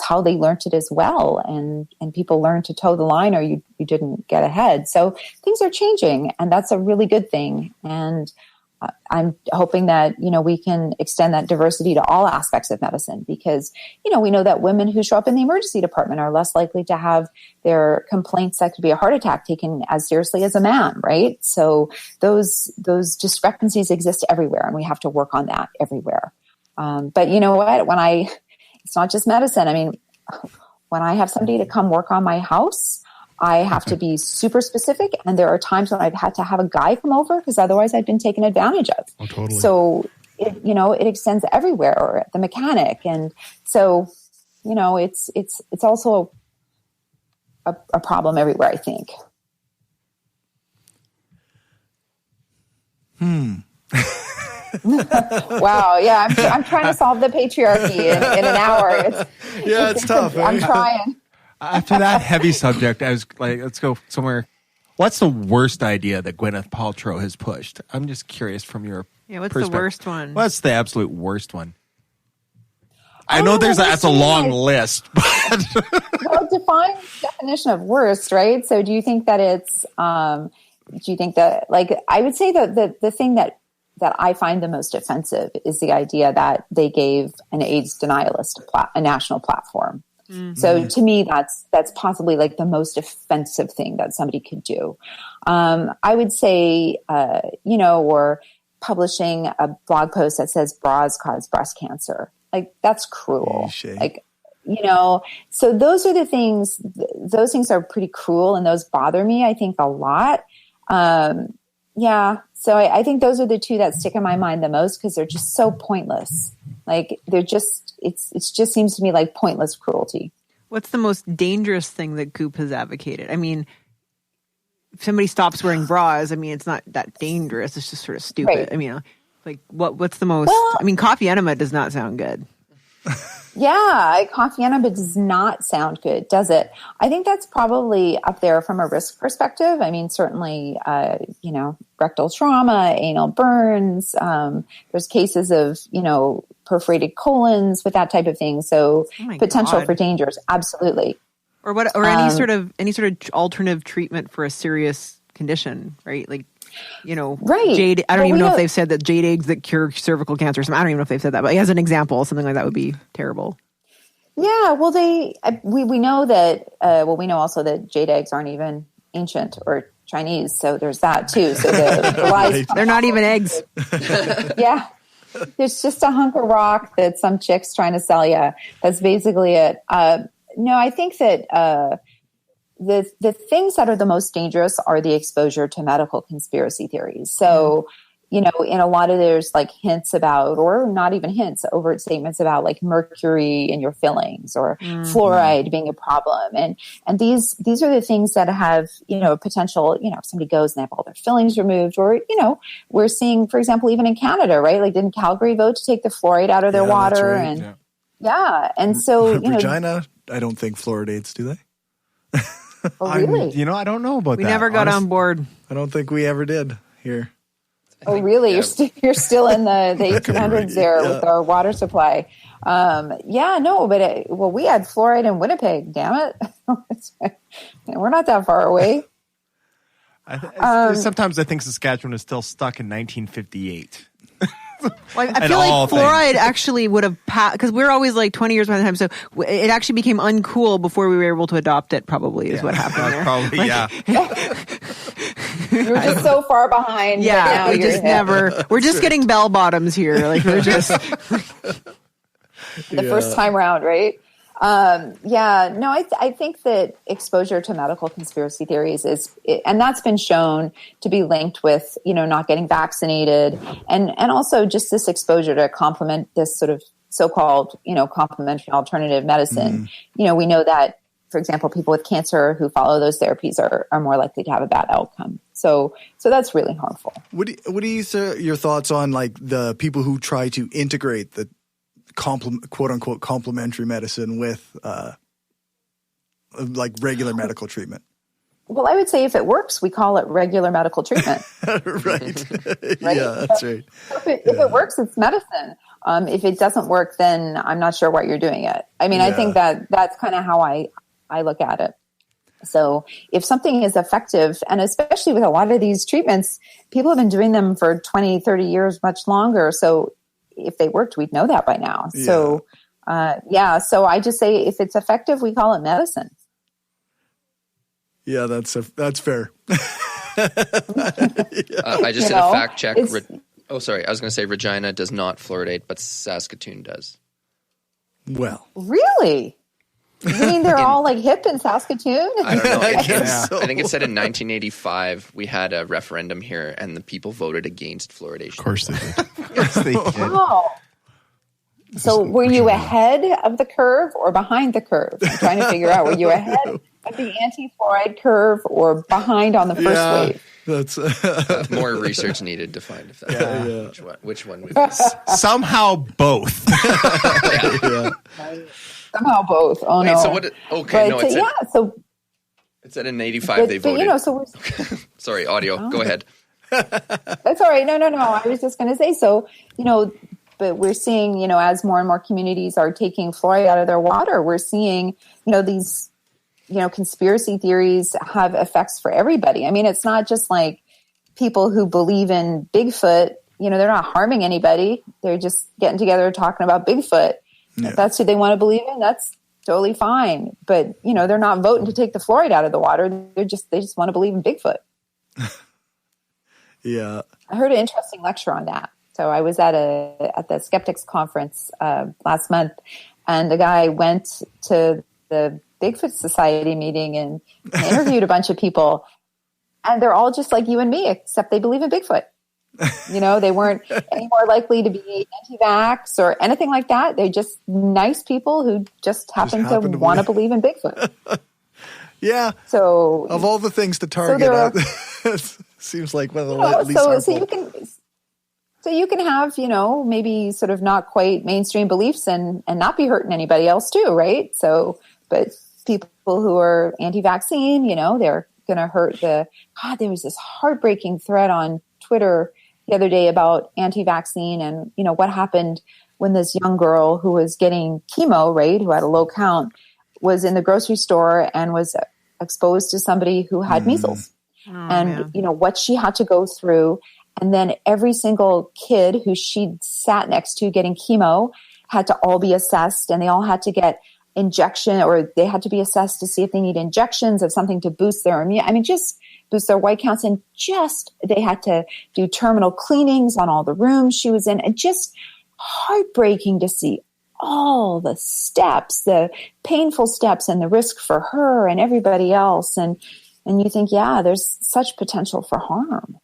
how they learned it as well. And people learned to toe the line, or you didn't get ahead. So things are changing, and that's a really good thing. And I'm hoping that, we can extend that diversity to all aspects of medicine, because, we know that women who show up in the emergency department are less likely to have their complaints that could be a heart attack taken as seriously as a man, right? So those discrepancies exist everywhere, and we have to work on that everywhere. But you know what? It's not just medicine. I mean, when I have somebody to come work on my house, I have to be super specific, and there are times when I've had to have a guy come over because otherwise I've been taken advantage of. Oh, totally. So it extends everywhere, or the mechanic, and so it's also a problem everywhere, I think. Wow. Yeah, I'm trying to solve the patriarchy in an hour. It's tough. I'm trying. After that heavy subject, I was like, let's go somewhere. What's the worst idea that Gwyneth Paltrow has pushed? I'm just curious from your what's perspective. the worst one? What's the absolute worst one? I know that's a long list, but well, definition of worst, right? So do you think that it's do you think that, like, I would say that the thing that I find the most offensive is the idea that they gave an AIDS denialist a national platform. Mm-hmm. So to me, that's possibly like the most offensive thing that somebody could do. I would say, or publishing a blog post that says bras cause breast cancer. Like, that's cruel. Like, so those are the things, those things are pretty cruel, and those bother me, I think, a lot. So I think those are the two that stick in my mind the most, because they're just so pointless. Like, they're just, it just seems to me like pointless cruelty. What's the most dangerous thing that Goop has advocated? I mean, if somebody stops wearing bras, I mean, it's not that dangerous. It's just sort of stupid. Right. I mean, like, what's the most, I mean, coffee enema does not sound good. Yeah, coffee enema does not sound good, does it? I think that's probably up there from a risk perspective. I mean, certainly, rectal trauma, anal burns. There's cases of, perforated colons with that type of thing. So potential for dangers, absolutely. Or any sort of alternative treatment for a serious condition, right? Like, right. Jade. I don't even know if they've said that jade eggs that cure cervical cancer. I don't even know if they've said that, but as an example, something like that would be terrible. Yeah, well, we know that. We know also that jade eggs aren't even ancient or Chinese, so there's that too. So the lies, they're not even eggs. Yeah, there's just a hunk of rock that some chick's trying to sell you. That's basically it. No, I think that. The things that are the most dangerous are the exposure to medical conspiracy theories. So, in a lot of there's like hints about, or not even hints, overt statements about like mercury in your fillings or fluoride being a problem. And these are the things that have, potential, if somebody goes and they have all their fillings removed, or, we're seeing, for example, even in Canada, right? Like, didn't Calgary vote to take the fluoride out of their water? Right. And and so, Regina, I don't think fluoridates, do they? Oh, really? I don't know about that. We never got on board. I don't think we ever did here. Oh, really? Yeah. You're still in the 1800s there with our water supply. But we had fluoride in Winnipeg. Damn it, we're not that far away. Sometimes I think Saskatchewan is still stuck in 1958. Well, I feel like fluoride actually would have passed, because we're always like 20 years behind the time. So it actually became uncool before we were able to adopt it, probably, is what happened there. Probably, You were just so far behind. Yeah, we're just getting bell bottoms here. Like, we're just the first time around, right? I think that exposure to medical conspiracy theories and that's been shown to be linked with, not getting vaccinated, and also just this exposure to complement this sort of so-called, complementary alternative medicine. Mm-hmm. We know that, for example, people with cancer who follow those therapies are more likely to have a bad outcome. So that's really harmful. What do you say your thoughts on, like, the people who try to integrate the quote unquote complementary medicine with like regular medical treatment? Well, I would say if it works, we call it regular medical treatment. Right. Yeah, that's right. If it works, it's medicine. If it doesn't work, then I'm not sure what you're doing it. I mean, I think that's kind of how I look at it. So if something is effective, and especially with a lot of these treatments, people have been doing them for 20, 30 years, much longer. So if they worked, we'd know that by now. Yeah. So, so I just say if it's effective, we call it medicine. Yeah, that's fair. I just did a fact check. I was going to say Regina does not fluoridate, but Saskatoon does. Well. Really? You mean they're all like hip in Saskatoon? I don't know. I guess so. I think it said in 1985 we had a referendum here, and the people voted against fluoridation. Of course they did. Yes, they did. Wow. So were you ahead of the curve or behind the curve? I'm trying to figure out, were you ahead of the anti-fluoride curve or behind on the first wave? That's more research needed to find if that's which one would be. Somehow both. Yeah. Somehow both. Oh, Wait, no. so what? Okay, but, no, so it said in 85 they voted. But, so we're... Sorry, audio. Go ahead. That's all right. No. I was just going to say, so, but we're seeing, as more and more communities are taking fluoride out of their water, we're seeing, these, conspiracy theories have effects for everybody. I mean, it's not just like people who believe in Bigfoot, they're not harming anybody. They're just getting together talking about Bigfoot. Yeah. If that's who they want to believe in, that's totally fine. But, they're not voting to take the fluoride out of the water. They just want to believe in Bigfoot. Yeah. I heard an interesting lecture on that. So I was at the Skeptics Conference last month, and the guy went to the Bigfoot Society meeting and interviewed a bunch of people, and they're all just like you and me, except they believe in Bigfoot. They weren't any more likely to be anti-vax or anything like that. They're just nice people who just happen to want to believe in Bigfoot. Yeah. So of all the things to target, seems like one of the least harmful. So you can have, maybe sort of not quite mainstream beliefs and not be hurting anybody else too, right? So, but people who are anti-vaccine, they're going to hurt there was this heartbreaking thread on Twitter the other day about anti-vaccine and, what happened when this young girl who was getting chemo, right, who had a low count, was in the grocery store and was exposed to somebody who had measles. Oh, and, man. What she had to go through. And then every single kid who she sat next to getting chemo had to all be assessed, and they all had to get injection, or they had to be assessed to see if they need injections of something to boost their immune. I mean, just boost their white counts, and they had to do terminal cleanings on all the rooms she was in, and just heartbreaking to see all the steps, the painful steps, and the risk for her and everybody else. And you think, yeah, there's such potential for harm.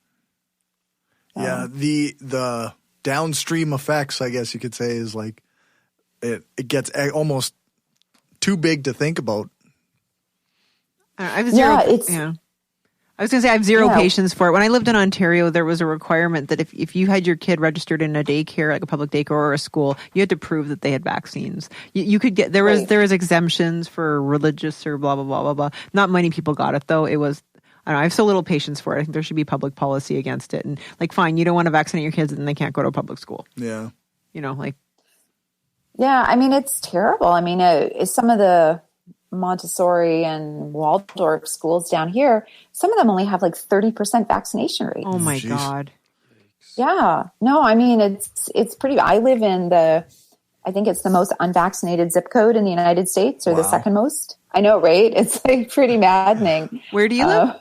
Yeah, the downstream effects, I guess you could say, is like it gets almost too big to think about. I was going to say I have zero patience for it. When I lived in Ontario, there was a requirement that if you had your kid registered in a daycare, like a public daycare or a school, you had to prove that they had vaccines. You could get there was exemptions for religious or blah blah blah blah blah. Not many people got it though. It was. I don't know, I have so little patience for it. I think there should be public policy against it. And fine, you don't want to vaccinate your kids and they can't go to a public school. Yeah. Yeah, I mean, it's terrible. I mean, some of the Montessori and Waldorf schools down here, some of them only have 30% vaccination rate. Oh my God. Yeah. No, I mean, it's pretty, I live in I think it's the most unvaccinated zip code in the United States, or the second most. I know, right? It's pretty maddening. Where do you live?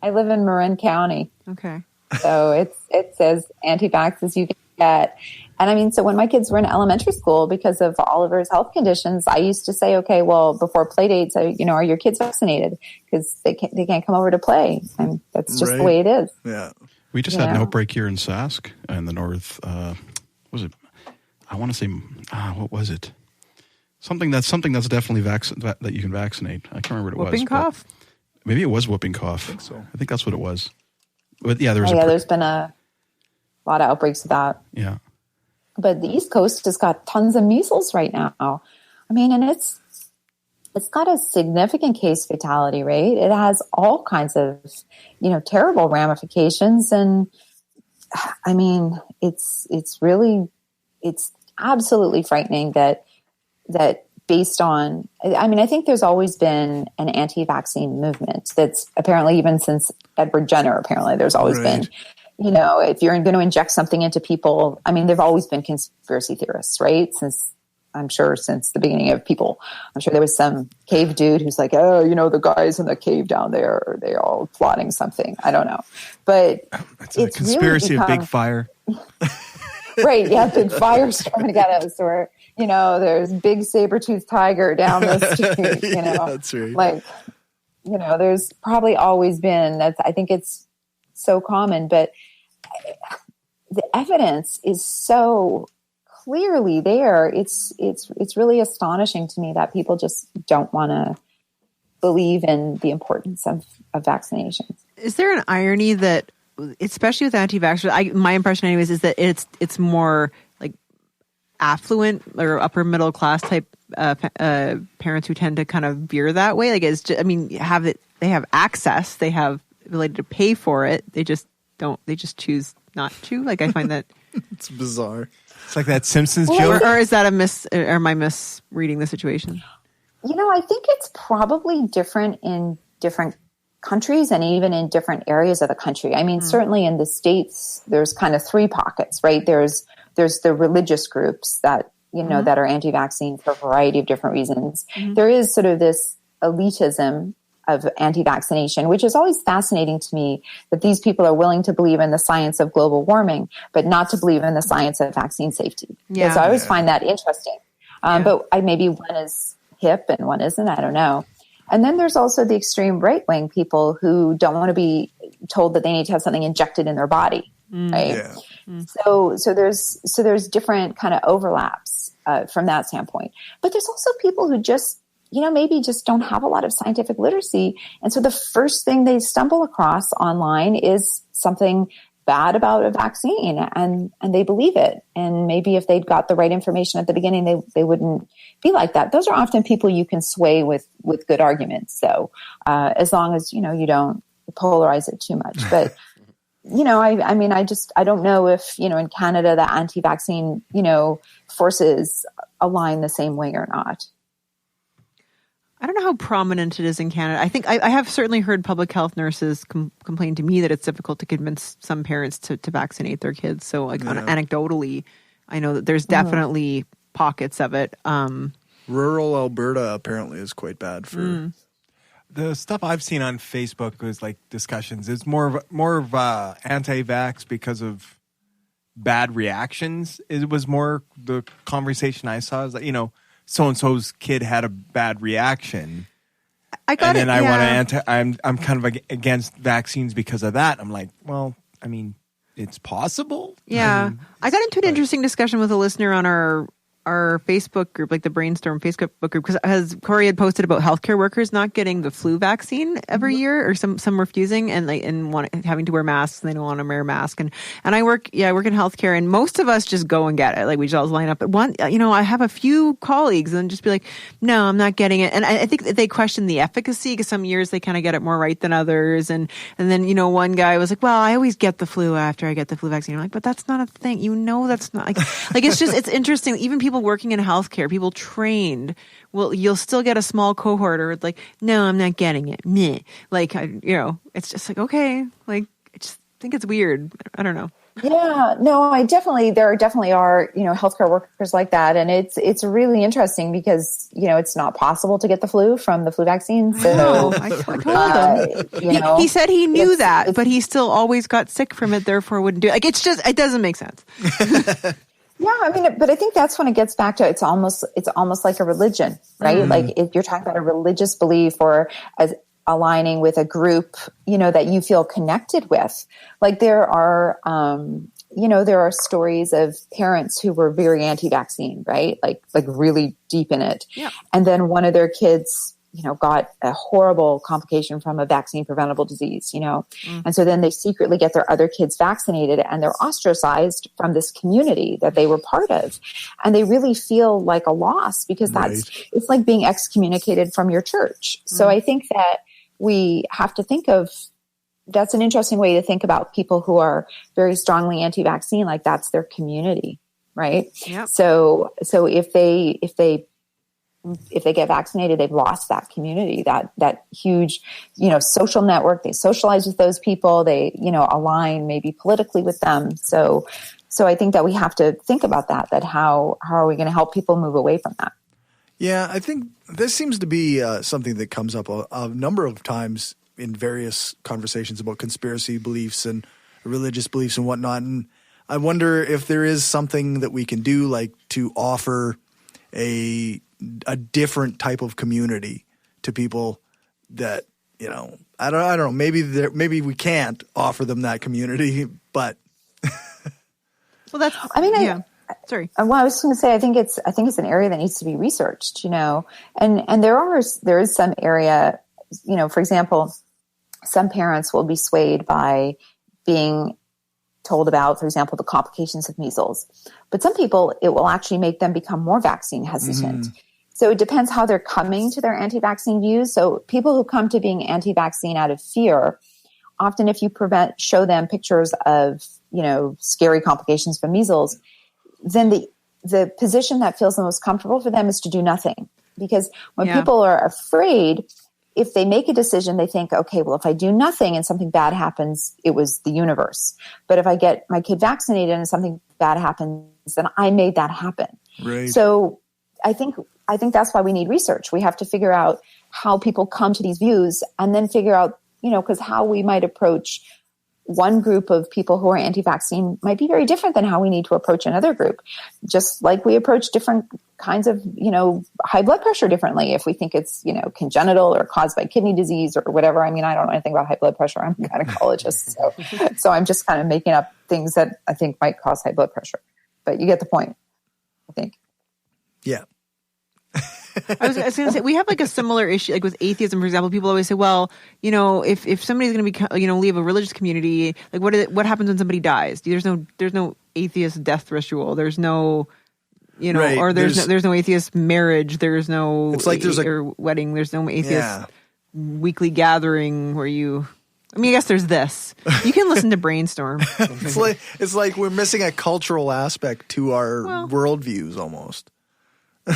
I live in Marin County. Okay. So it's as anti-vax as you can get. And I mean, so when my kids were in elementary school, because of Oliver's health conditions, I used to say, okay, well, before play dates, are your kids vaccinated? Because they can't come over to play. And that's just the way it is. Yeah. We just had an outbreak here in Sask in the north. Was it? I want to say, what was it? Something that's definitely that you can vaccinate. I can't remember what it was. Whooping cough? Maybe it was whooping cough. I think so. I think that's what it was. But yeah, there's been a lot of outbreaks of that. Yeah. But the East Coast has got tons of measles right now. I mean, and it's got a significant case fatality rate. It has all kinds of, terrible ramifications. And I mean, it's absolutely frightening that based on, I mean, I think there's always been an anti-vaccine movement that's apparently, even since Edward Jenner, apparently there's always been, if you're going to inject something into people, I mean, there've always been conspiracy theorists, right? Since the beginning of people. I'm sure there was some cave dude who's like, oh, the guys in the cave down there, they're all plotting something. I don't know. But it's a conspiracy of big fire. Right, yeah, big fire's coming to get us, or there's big saber-toothed tiger down the street. Yeah, that's right. There's probably always been. I think it's so common, but the evidence is so clearly there. It's really astonishing to me that people just don't want to believe in the importance of vaccinations. Is there an irony that, especially with anti-vaxxers, my impression anyways is that it's more affluent or upper middle class type parents who tend to kind of veer that way. Like, it's just, I mean, they have access, they have ability to pay for it. They just don't. They just choose not to. Like, I find that it's bizarre. It's like that Simpsons joke. Or is that or am I misreading the situation? I think it's probably different in different countries and even in different areas of the country. I mean, certainly in the States, there's kind of three pockets, right? There's the religious groups that, that are anti-vaccine for a variety of different reasons. There is sort of this elitism of anti-vaccination, which is always fascinating to me, that these people are willing to believe in the science of global warming, but not to believe in the science of vaccine safety. Yeah. So I always find that interesting. But maybe one is hip and one isn't, I don't know. And then there's also the extreme right-wing people who don't want to be told that they need to have something injected in their body, right? Yeah. So there's different kind of overlaps from that standpoint. But there's also people who just, maybe just don't have a lot of scientific literacy. And so the first thing they stumble across online is something bad about a vaccine, and they believe it. And maybe if they'd got the right information at the beginning, they wouldn't be like that. Those are often people you can sway with good arguments. So as long as, you don't polarize it too much. But, I don't know if, in Canada, the anti-vaccine, forces align the same way or not. I don't know how prominent it is in Canada. I think I have certainly heard public health nurses complain to me that it's difficult to convince some parents to vaccinate their kids. So anecdotally, I know that there's definitely pockets of it. Rural Alberta apparently is quite bad for... The stuff I've seen on Facebook was like discussions. It's more of anti-vax because of bad reactions. It was more the conversation I saw is that, so-and-so's kid had a bad reaction. I'm kind of against vaccines because of that. I'm like, well, I mean, it's possible. Yeah. I got into an interesting discussion with a listener on our Facebook group, like the Brainstorm Facebook group, because Cory had posted about healthcare workers not getting the flu vaccine every year, or some refusing and having to wear masks, and they don't want to wear a mask. And I work in healthcare, and most of us just go and get it. Like, we just all line up. But I have a few colleagues and just be like, no, I'm not getting it. And I think that they question the efficacy, because some years they kind of get it more right than others. And then, one guy was like, well, I always get the flu after I get the flu vaccine. I'm like, but that's not a thing. That's not like it's just, it's interesting. Even people working in healthcare, people trained, you'll still get a small cohort, or like, no, I'm not getting it. Meh. Like, it's just like, okay, like, I just think it's weird. I don't know. Yeah, no, there definitely are, healthcare workers like that. And it's really interesting because, it's not possible to get the flu from the flu vaccine. So I told him. He said he knew that, but he still always got sick from it, therefore wouldn't do it. Like, it doesn't make sense. Yeah, but I think that's when it gets back to it's almost like a religion, right? Mm-hmm. Like, if you're talking about a religious belief or as aligning with a group, that you feel connected with. Like, there are stories of parents who were very anti-vaccine, right? Like really deep in it. Yeah. And then one of their kids, got a horrible complication from a vaccine preventable disease, And so then they secretly get their other kids vaccinated, and they're ostracized from this community that they were part of. And they really feel like a loss, because it's like being excommunicated from your church. So I think that we have to think of, that's an interesting way to think about people who are very strongly anti-vaccine, like that's their community, right? Yep. So if they get vaccinated, they've lost that community, that huge, social network. They socialize with those people. They, align maybe politically with them. So I think that we have to think about that how are we going to help people move away from that? Yeah, I think this seems to be something that comes up a number of times in various conversations about conspiracy beliefs and religious beliefs and whatnot. And I wonder if there is something that we can do, like to offer a different type of community to people that, I don't know, maybe we can't offer them that community, but well, that's, sorry. Well, I was going to say, I think it's an area that needs to be researched, and there is some area, for example, some parents will be swayed by being told about, for example, the complications of measles, but some people, it will actually make them become more vaccine hesitant. Mm-hmm. So it depends how they're coming to their anti-vaccine views. So people who come to being anti-vaccine out of fear, often if you show them pictures of, scary complications from measles, then the position that feels the most comfortable for them is to do nothing. Because when people are afraid, if they make a decision, they think, okay, well, if I do nothing and something bad happens, it was the universe. But if I get my kid vaccinated and something bad happens, then I made that happen. Right. So I think that's why we need research. We have to figure out how people come to these views and then figure out, because how we might approach one group of people who are anti-vaccine might be very different than how we need to approach another group. Just like we approach different kinds of, high blood pressure differently. If we think it's, congenital or caused by kidney disease or whatever. I mean, I don't know anything about high blood pressure. I'm a gynecologist. So I'm just kind of making up things that I think might cause high blood pressure. But you get the point, I think. Yeah. I was going to say, we have like a similar issue, like with atheism, for example. People always say, well, if somebody's going to be, leave a religious community, like what happens when somebody dies? There's no atheist death ritual. There's no, right. Or there's no atheist marriage. There's no, it's like there's or wedding. There's no atheist weekly gathering where I guess there's this. You can listen to Brainstorm. It's like we're missing a cultural aspect to our worldviews almost.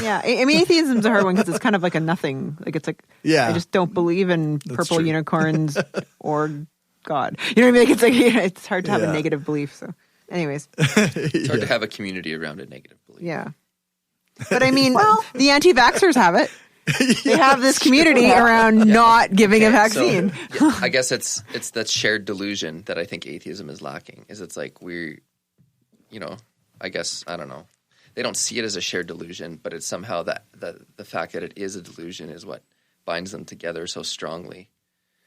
Yeah, atheism's a hard one because it's kind of like a nothing. Like it's like, I just don't believe in purple unicorns or God. You know what I mean? Like it's hard to have a negative belief. So, anyways, it's hard to have a community around a negative belief. Yeah, but the anti-vaxxers have it. They have this community around not giving a vaccine. So, I guess it's that shared delusion that I think atheism is lacking. It's like I guess I don't know. They don't see it as a shared delusion, but it's somehow that the fact that it is a delusion is what binds them together so strongly.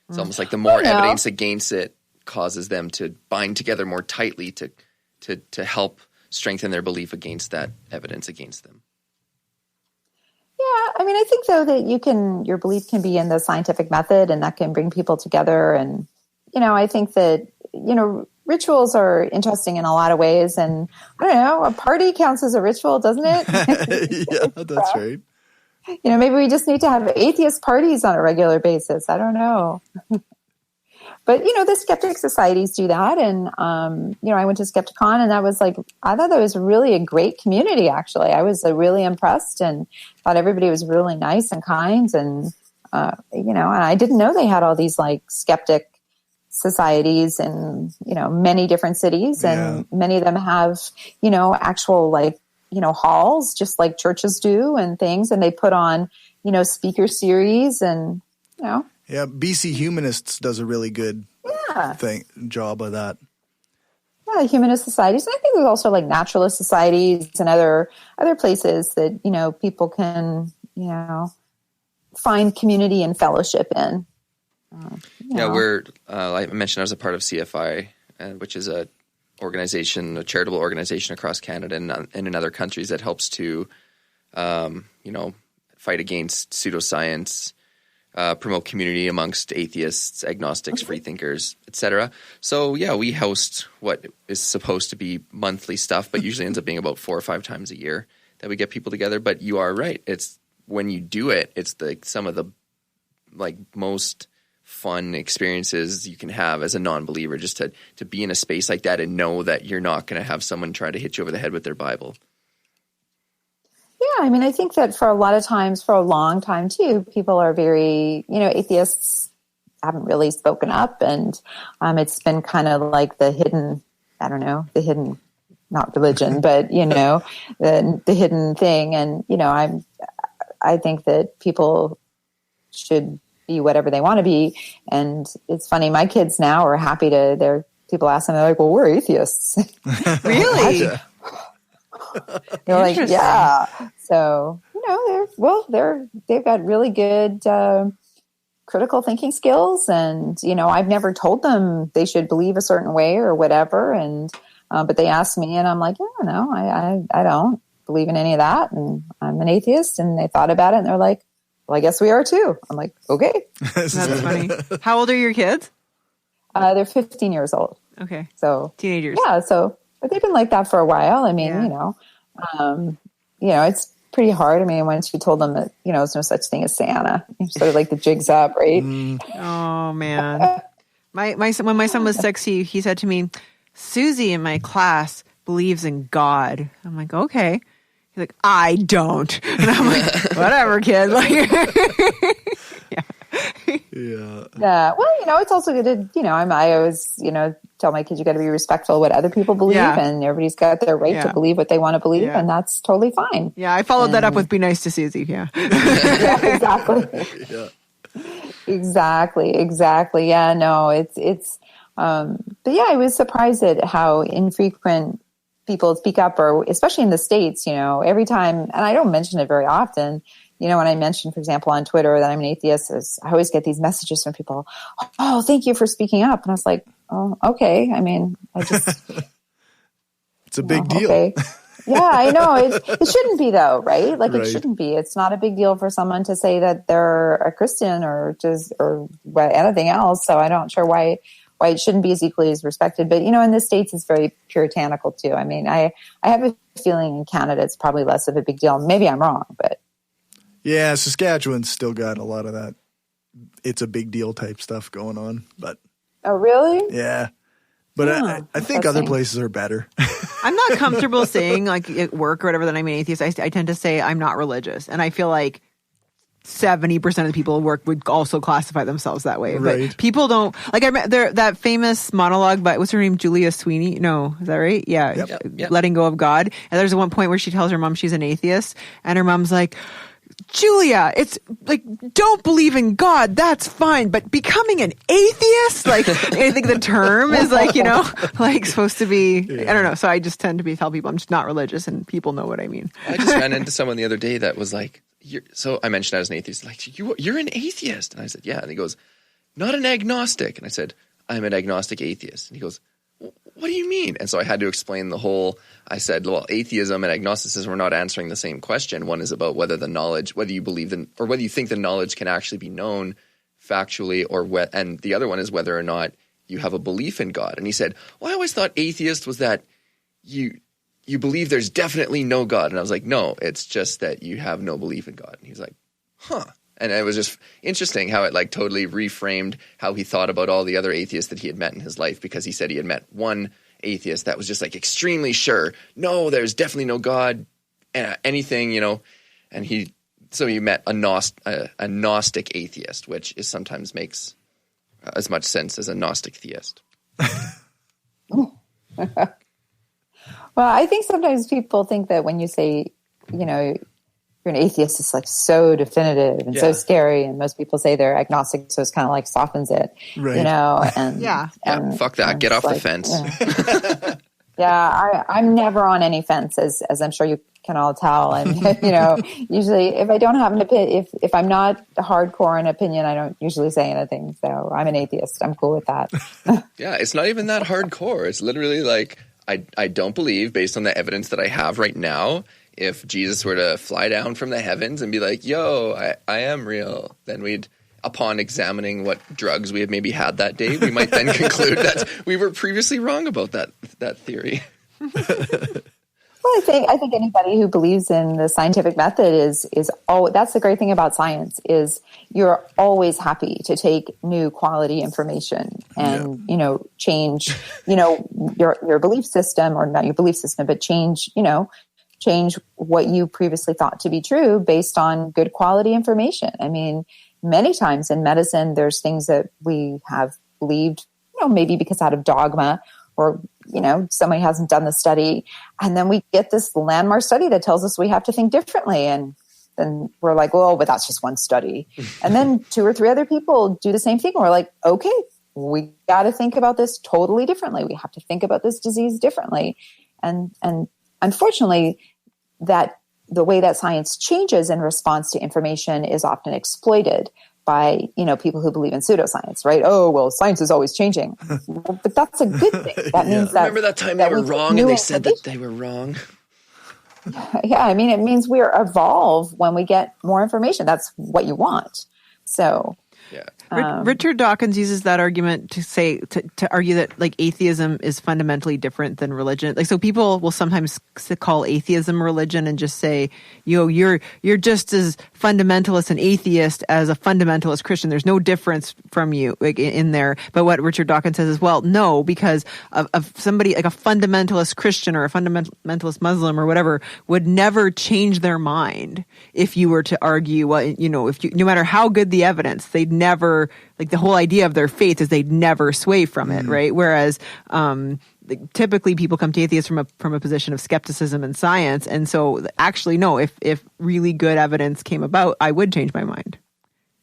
It's almost like the more evidence against it causes them to bind together more tightly to help strengthen their belief against that evidence against them. Yeah, I think though that your belief can be in the scientific method, and that can bring people together. And I think that rituals are interesting in a lot of ways, and I don't know, a party counts as a ritual, doesn't it? Yeah, that's right. Maybe we just need to have atheist parties on a regular basis. I don't know. But, the skeptic societies do that. And, I went to Skepticon, and I thought that was really a great community, actually. I was really impressed and thought everybody was really nice and kind. And, and I didn't know they had all these skeptic societies in, many different cities. And many of them have, actual halls, just like churches do and things. And they put on, speaker series and, Yeah, BC Humanists does a really good job of that. Yeah, humanist societies. And I think there's also naturalist societies and other places that, people can, find community and fellowship in. I mentioned I was a part of CFI, which is a charitable organization across Canada and in other countries that helps to, fight against pseudoscience, promote community amongst atheists, agnostics, freethinkers, etc. So we host what is supposed to be monthly stuff, but usually ends up being about 4 or 5 times a year that we get people together. But you are right; it's when you do it, it's some of the most fun experiences you can have as a non-believer, just to be in a space like that and know that you're not going to have someone try to hit you over the head with their Bible. Yeah, I think that for a lot of times, for a long time too, people are very, atheists haven't really spoken up, and it's been kind of like the hidden, not religion, but the hidden thing. And I think that people should be whatever they want to be. And it's funny, my kids now are happy people ask them, they're like, well, we're atheists. Really? They're like, yeah. So, they've got really good critical thinking skills. And, I've never told them they should believe a certain way or whatever. And, but they ask me and I'm like, yeah, no, I don't believe in any of that. And I'm an atheist. And they thought about it and they're like, well, I guess we are too. I'm like, okay. That's funny. How old are your kids? They're 15 years old. Okay. So teenagers. Yeah. So, but they've been like that for a while. pretty hard. I mean, once you told them that, there's no such thing as Santa, sort of like the jig's up, right? Oh man. When my son was 6, he said to me, Susie in my class believes in God. I'm like, okay. He's like, I don't. And I'm like, whatever, kid. Like, yeah. Well, it's also good to, I always, tell my kids, you got to be respectful of what other people believe, and everybody's got their right to believe what they want to believe, and that's totally fine. Yeah, I followed that up with be nice to Susie. Yeah. Yeah, exactly. Yeah. Exactly. Yeah, no, it's, but yeah, I was surprised at how infrequent people speak up, or especially in the States, every time, and I don't mention it very often, when I mention, for example, on Twitter that I'm an atheist, I always get these messages from people, oh, thank you for speaking up. And I was like, oh, okay. I mean, it's a big deal. Okay. Yeah, I know. It shouldn't be though, right? Like it shouldn't be. It's not a big deal for someone to say that they're a Christian or anything else. So I'm not sure why it shouldn't be as equally as respected. But, in the States, it's very puritanical too. I mean, I have a feeling in Canada, it's probably less of a big deal. Maybe I'm wrong, but. Yeah, Saskatchewan's still got a lot of that. It's a big deal type stuff going on, but. Oh, really? Yeah. But I think other places are better. I'm not comfortable saying, like, at work or whatever, that I'm an atheist. I tend to say I'm not religious. And I feel like 70% of the people at work would also classify themselves that way. Right. But people don't, like, I remember that famous monologue by, what's her name? Julia Sweeney? No, is that right? Yeah. Yep. Letting Go of God. And there's one point where she tells her mom she's an atheist. And her mom's like, Julia, it's like, don't believe in God, that's fine, but becoming an atheist, like, I think the term is like, like supposed to be, I don't know. So I just tend to tell people I'm just not religious, and people know what I mean. I just ran into someone the other day that was like, so I mentioned I was an atheist, like, you're an atheist. And I said, yeah. And he goes, not an agnostic. And I said, I'm an agnostic atheist. And he goes, what do you mean? And so I had to explain I said, well, atheism and agnosticism are not answering the same question. One is about whether you believe in, or whether you think the knowledge can actually be known factually, and the other one is whether or not you have a belief in God. And he said, well, I always thought atheist was that you believe there's definitely no God. And I was like, no, it's just that you have no belief in God. And he's like, huh. And it was just interesting how it like totally reframed how he thought about all the other atheists that he had met in his life, because he said he had met one atheist that was just like extremely sure, no, there's definitely no God, anything, and he met a Gnostic atheist, which sometimes makes as much sense as a Gnostic theist. Well, I think sometimes people think that when you say, you're an atheist, it's like so definitive and so scary. And most people say they're agnostic, so it's kind of like softens it, right. And and fuck that. Get off the fence. Yeah, I'm never on any fence, as I'm sure you can all tell. And usually if I don't have an opinion, if I'm not hardcore in opinion, I don't usually say anything. So I'm an atheist. I'm cool with that. Yeah, it's not even that hardcore. It's literally like I don't believe, based on the evidence that I have right now, if Jesus were to fly down from the heavens and be like, yo, I am real, then upon examining what drugs we have maybe had that day, we might then conclude that we were previously wrong about that theory. Well, I think anybody who believes in the scientific method is that's the great thing about science, is you're always happy to take new quality information and, change, your belief system, or not your belief system, but change what you previously thought to be true based on good quality information. I mean, many times in medicine, there's things that we have believed, maybe because out of dogma, or, somebody hasn't done the study. And then we get this landmark study that tells us we have to think differently. And then we're like, well, but that's just one study. And then 2 or 3 other people do the same thing. We're like, okay, we got to think about this totally differently. We have to think about this disease differently. And unfortunately, that the way that science changes in response to information is often exploited by, people who believe in pseudoscience, right? Oh, well, science is always changing. Well, but that's a good thing. That means that. Remember that time they were wrong and they said that they were wrong? Yeah, it means we evolve when we get more information. That's what you want. So Yeah. Richard Dawkins uses that argument to say to argue that like atheism is fundamentally different than religion. Like, so people will sometimes call atheism religion and just say, you're just as fundamentalist and atheist as a fundamentalist Christian. There's no difference from you like in there. But what Richard Dawkins says is, well, no, because of somebody like a fundamentalist Christian or a fundamentalist Muslim or whatever would never change their mind if you were to argue, well, no matter how good the evidence, they'd never, like the whole idea of their faith is they'd never sway from it, right? Whereas typically people come to atheists from a position of skepticism and science, and so actually no, if really good evidence came about, I would change my mind.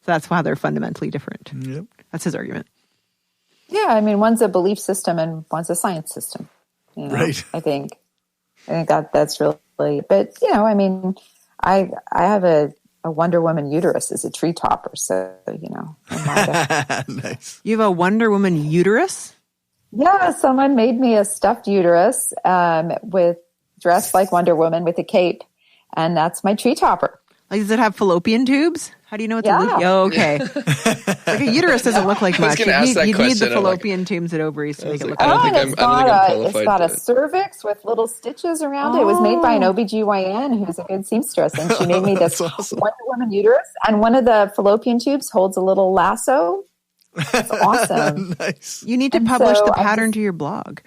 So that's why they're fundamentally different. Yep. That's his argument. Yeah, I mean, one's a belief system and one's a science system. Right. I think that's really, but I mean, I have a Wonder Woman uterus as a tree topper, so Nice. You have a Wonder Woman uterus? Yeah, someone made me a stuffed uterus with dressed like Wonder Woman with a cape, and that's my tree topper. Like, does it have fallopian tubes? How do you know it's Yeah. Oh, okay. Like a uterus doesn't look like I was much. gonna ask that You need the question. I'm like- fallopian tubes and ovaries to make it look I don't like. think I'm- It's I don't think I'm got qualified a to- cervix with little stitches around it. It was made by an OBGYN who's a good seamstress, and she made me this That's awesome. Wonder Woman uterus, and one of the fallopian tubes holds a little lasso. It's awesome. Nice. You need to And publish so the I pattern just- to your blog.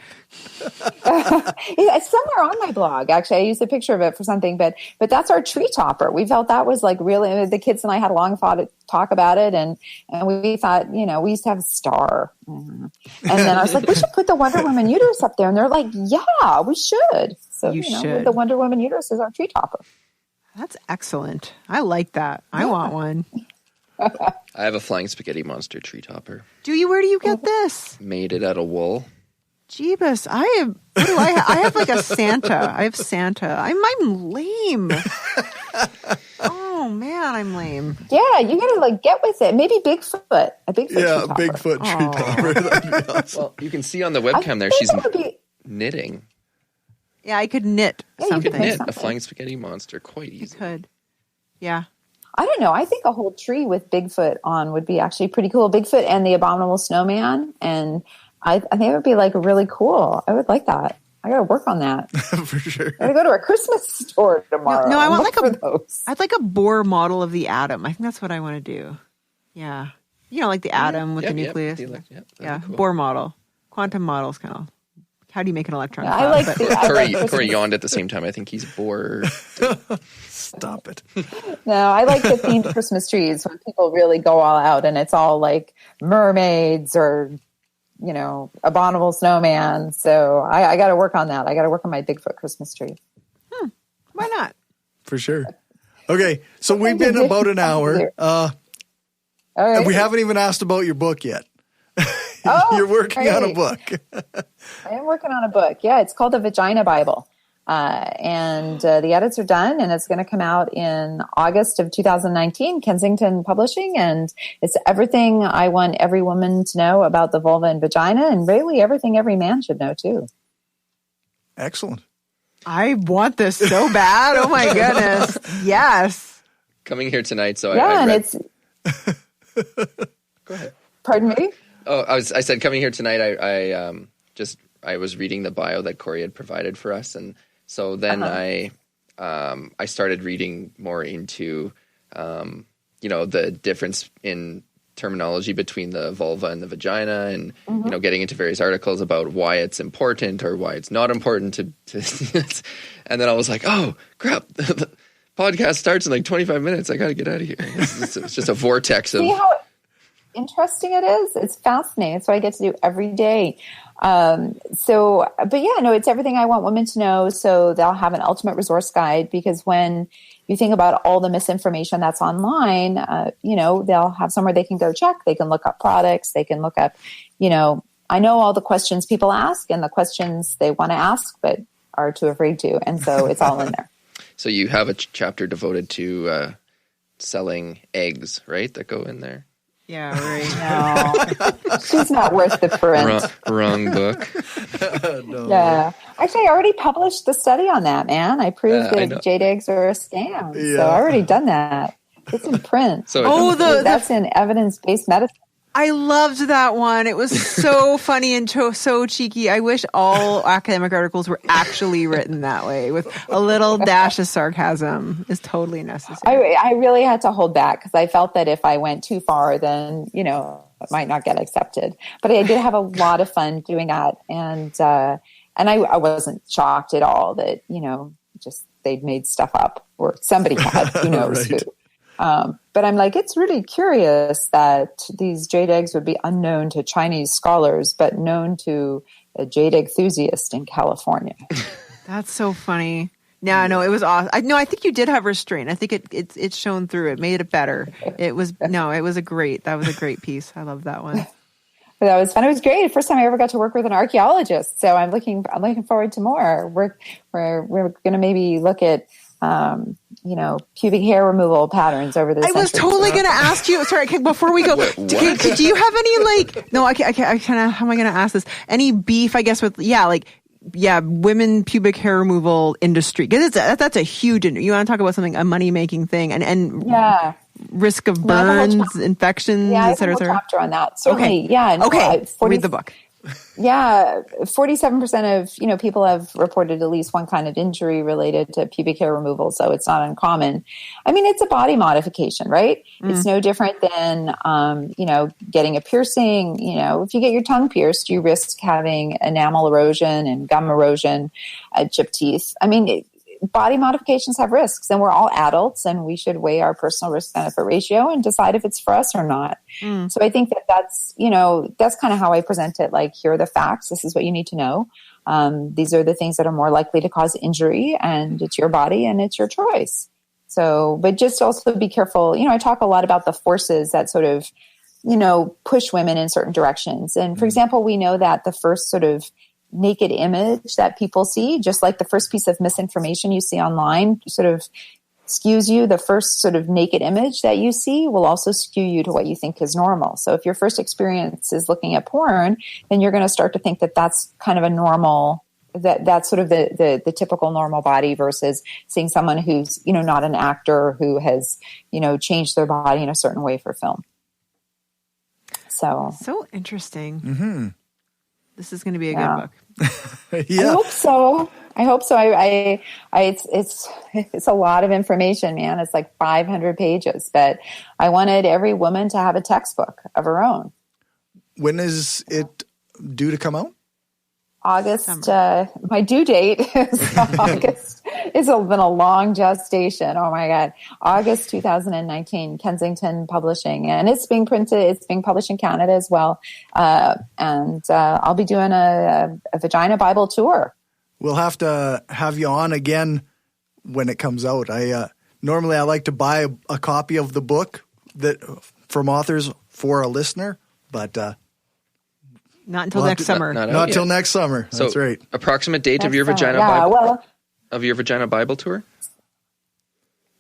It's somewhere on my blog. Actually, I used a picture of it for something, but that's our tree topper. We felt that was like really, the kids and I had a long talk about it, and we thought, we used to have a star. And then I was like, we should put the Wonder Woman uterus up there. And they're like, yeah, we should. So, You should. the Wonder Woman uterus is our tree topper. That's excellent. I like that. I want one. I have a flying spaghetti monster tree topper. Where do you get this? Made it out of wool. Jeebus, I have like a Santa. I have Santa. I'm lame. Oh man, I'm lame. Yeah, you got to like get with it. Maybe Bigfoot. A Bigfoot tree Yeah, topper. Bigfoot tree topper. That'd be awesome. Well, you can see on the I webcam there, think she's that would be- knitting. Yeah, I could knit you could something. You could knit a something. flying spaghetti monster quite I easy. could. Yeah. I don't know. I think a whole tree with Bigfoot on would be actually pretty cool. Bigfoot and the Abominable Snowman. And I think it would be like really cool. I would like that. I got to work on that. For sure. I got to go to a Christmas store tomorrow. No, I want Look like for those. I'd like a Bohr model of the atom. I think that's what I want to do. Yeah. Like the atom with the nucleus. Yeah, Cool. Bohr model. Quantum models kind of. How do you make an electron? Yeah, I cloud? like But- the- I like Corey Christmas. yawned at the same time. I think he's bored. Stop it. No, I like the themed Christmas trees when people really go all out and it's all like mermaids or, Abominable Snowman. So I got to work on that. I got to work on my Bigfoot Christmas tree. Why not? For sure. Okay, so we've been about an hour. All right. And we haven't even asked about your book yet. Oh, You're working on a great. book. I am working on a book. Yeah, it's called The Vagina Bible. And the edits are done, and it's going to come out in August of 2019, Kensington Publishing. And it's everything I want every woman to know about the vulva and vagina, and really everything every man should know, too. Excellent. I want this so bad. Oh my goodness. Yes. Coming here tonight, so Yeah, I and read. it's... Go ahead. Pardon me? Oh, I said coming here tonight. I was reading the bio that Cory had provided for us, and so then I started reading more into the difference in terminology between the vulva and the vagina, and getting into various articles about why it's important or why it's not important to and then I was like, oh crap, the podcast starts in like 25 minutes. I got to get out of here. It's just a vortex of. See how interesting it is? It's fascinating. It's what I get to do every day. It's everything I want women to know. So they'll have an ultimate resource guide, because when you think about all the misinformation that's online, they'll have somewhere they can go check. They can look up products. They can look up, I know all the questions people ask and the questions they want to ask, but are too afraid to. And so it's all in there. So you have a chapter devoted to selling eggs, right? That go in there. Yeah, right. No, she's not worth the print. Wrong book. No. Yeah. Actually, I already published the study on that, man. I proved I know. that jade eggs are a scam. Yeah. So I already done that. It's in print. So that's in evidence-based medicine. I loved that one. It was so funny and so cheeky. I wish all academic articles were actually written that way, with a little dash of sarcasm is totally necessary. I really had to hold back because I felt that if I went too far, then, it might not get accepted. But I did have a lot of fun doing that. And I wasn't shocked at all that, just they'd made stuff up, or somebody had, who knows Right. who. But I'm like, it's really curious that these jade eggs would be unknown to Chinese scholars, but known to a jade enthusiast in California. That's so funny. Yeah, no, it was awesome. I think you did have restraint. I think it's shown through. It made it better. That was a great piece. I love that one. But that was fun. It was great. First time I ever got to work with an archaeologist. So I'm looking forward to more. We're going to maybe look at pubic hair removal patterns over the I was totally going to ask you. Sorry, before we go, do you have any No, I kind of. How am I going to ask this? Any beef? I guess with women pubic hair removal industry, because that's a huge. You want to talk about something, a money making thing, and risk of burns, infections, et cetera, et cetera. Chapter on that. Certainly, okay. Yeah. No, okay. Read the book. Yeah, 47% of people have reported at least one kind of injury related to pubic hair removal, so it's not uncommon. I mean, it's a body modification, right? It's no different than getting a piercing. If you get your tongue pierced, you risk having enamel erosion and gum erosion, chipped teeth. I mean, body modifications have risks, and we're all adults, and we should weigh our personal risk-benefit ratio and decide if it's for us or not. So I think that's kind of how I present it. Like, here are the facts. This is what you need to know. These are the things that are more likely to cause injury, and it's your body and it's your choice. So, but just also be careful. I talk a lot about the forces that sort of, push women in certain directions. And for example, we know that the first sort of naked image that people see, just like the first piece of misinformation you see online sort of skews you, the first sort of naked image that you see will also skew you to what you think is normal. So if your first experience is looking at porn, then you're going to start to think that that's kind of a normal, that's sort of the typical normal body, versus seeing someone who's, not an actor who has, changed their body in a certain way for film. So interesting. Mm-hmm. This is going to be a good book. Yeah. I hope so. It's a lot of information, man. It's like 500 pages, but I wanted every woman to have a textbook of her own. When is it due to come out? August. My due date is August. It's been a long gestation. Oh my God. August 2019, Kensington Publishing. And it's being printed. It's being published in Canada as well. And I'll be doing a vagina Bible tour. We'll have to have you on again when it comes out. Normally I like to buy a copy of the book from authors for a listener, but not until next summer. Not till next summer. So, that's right. Approximate date of your vagina Bible tour?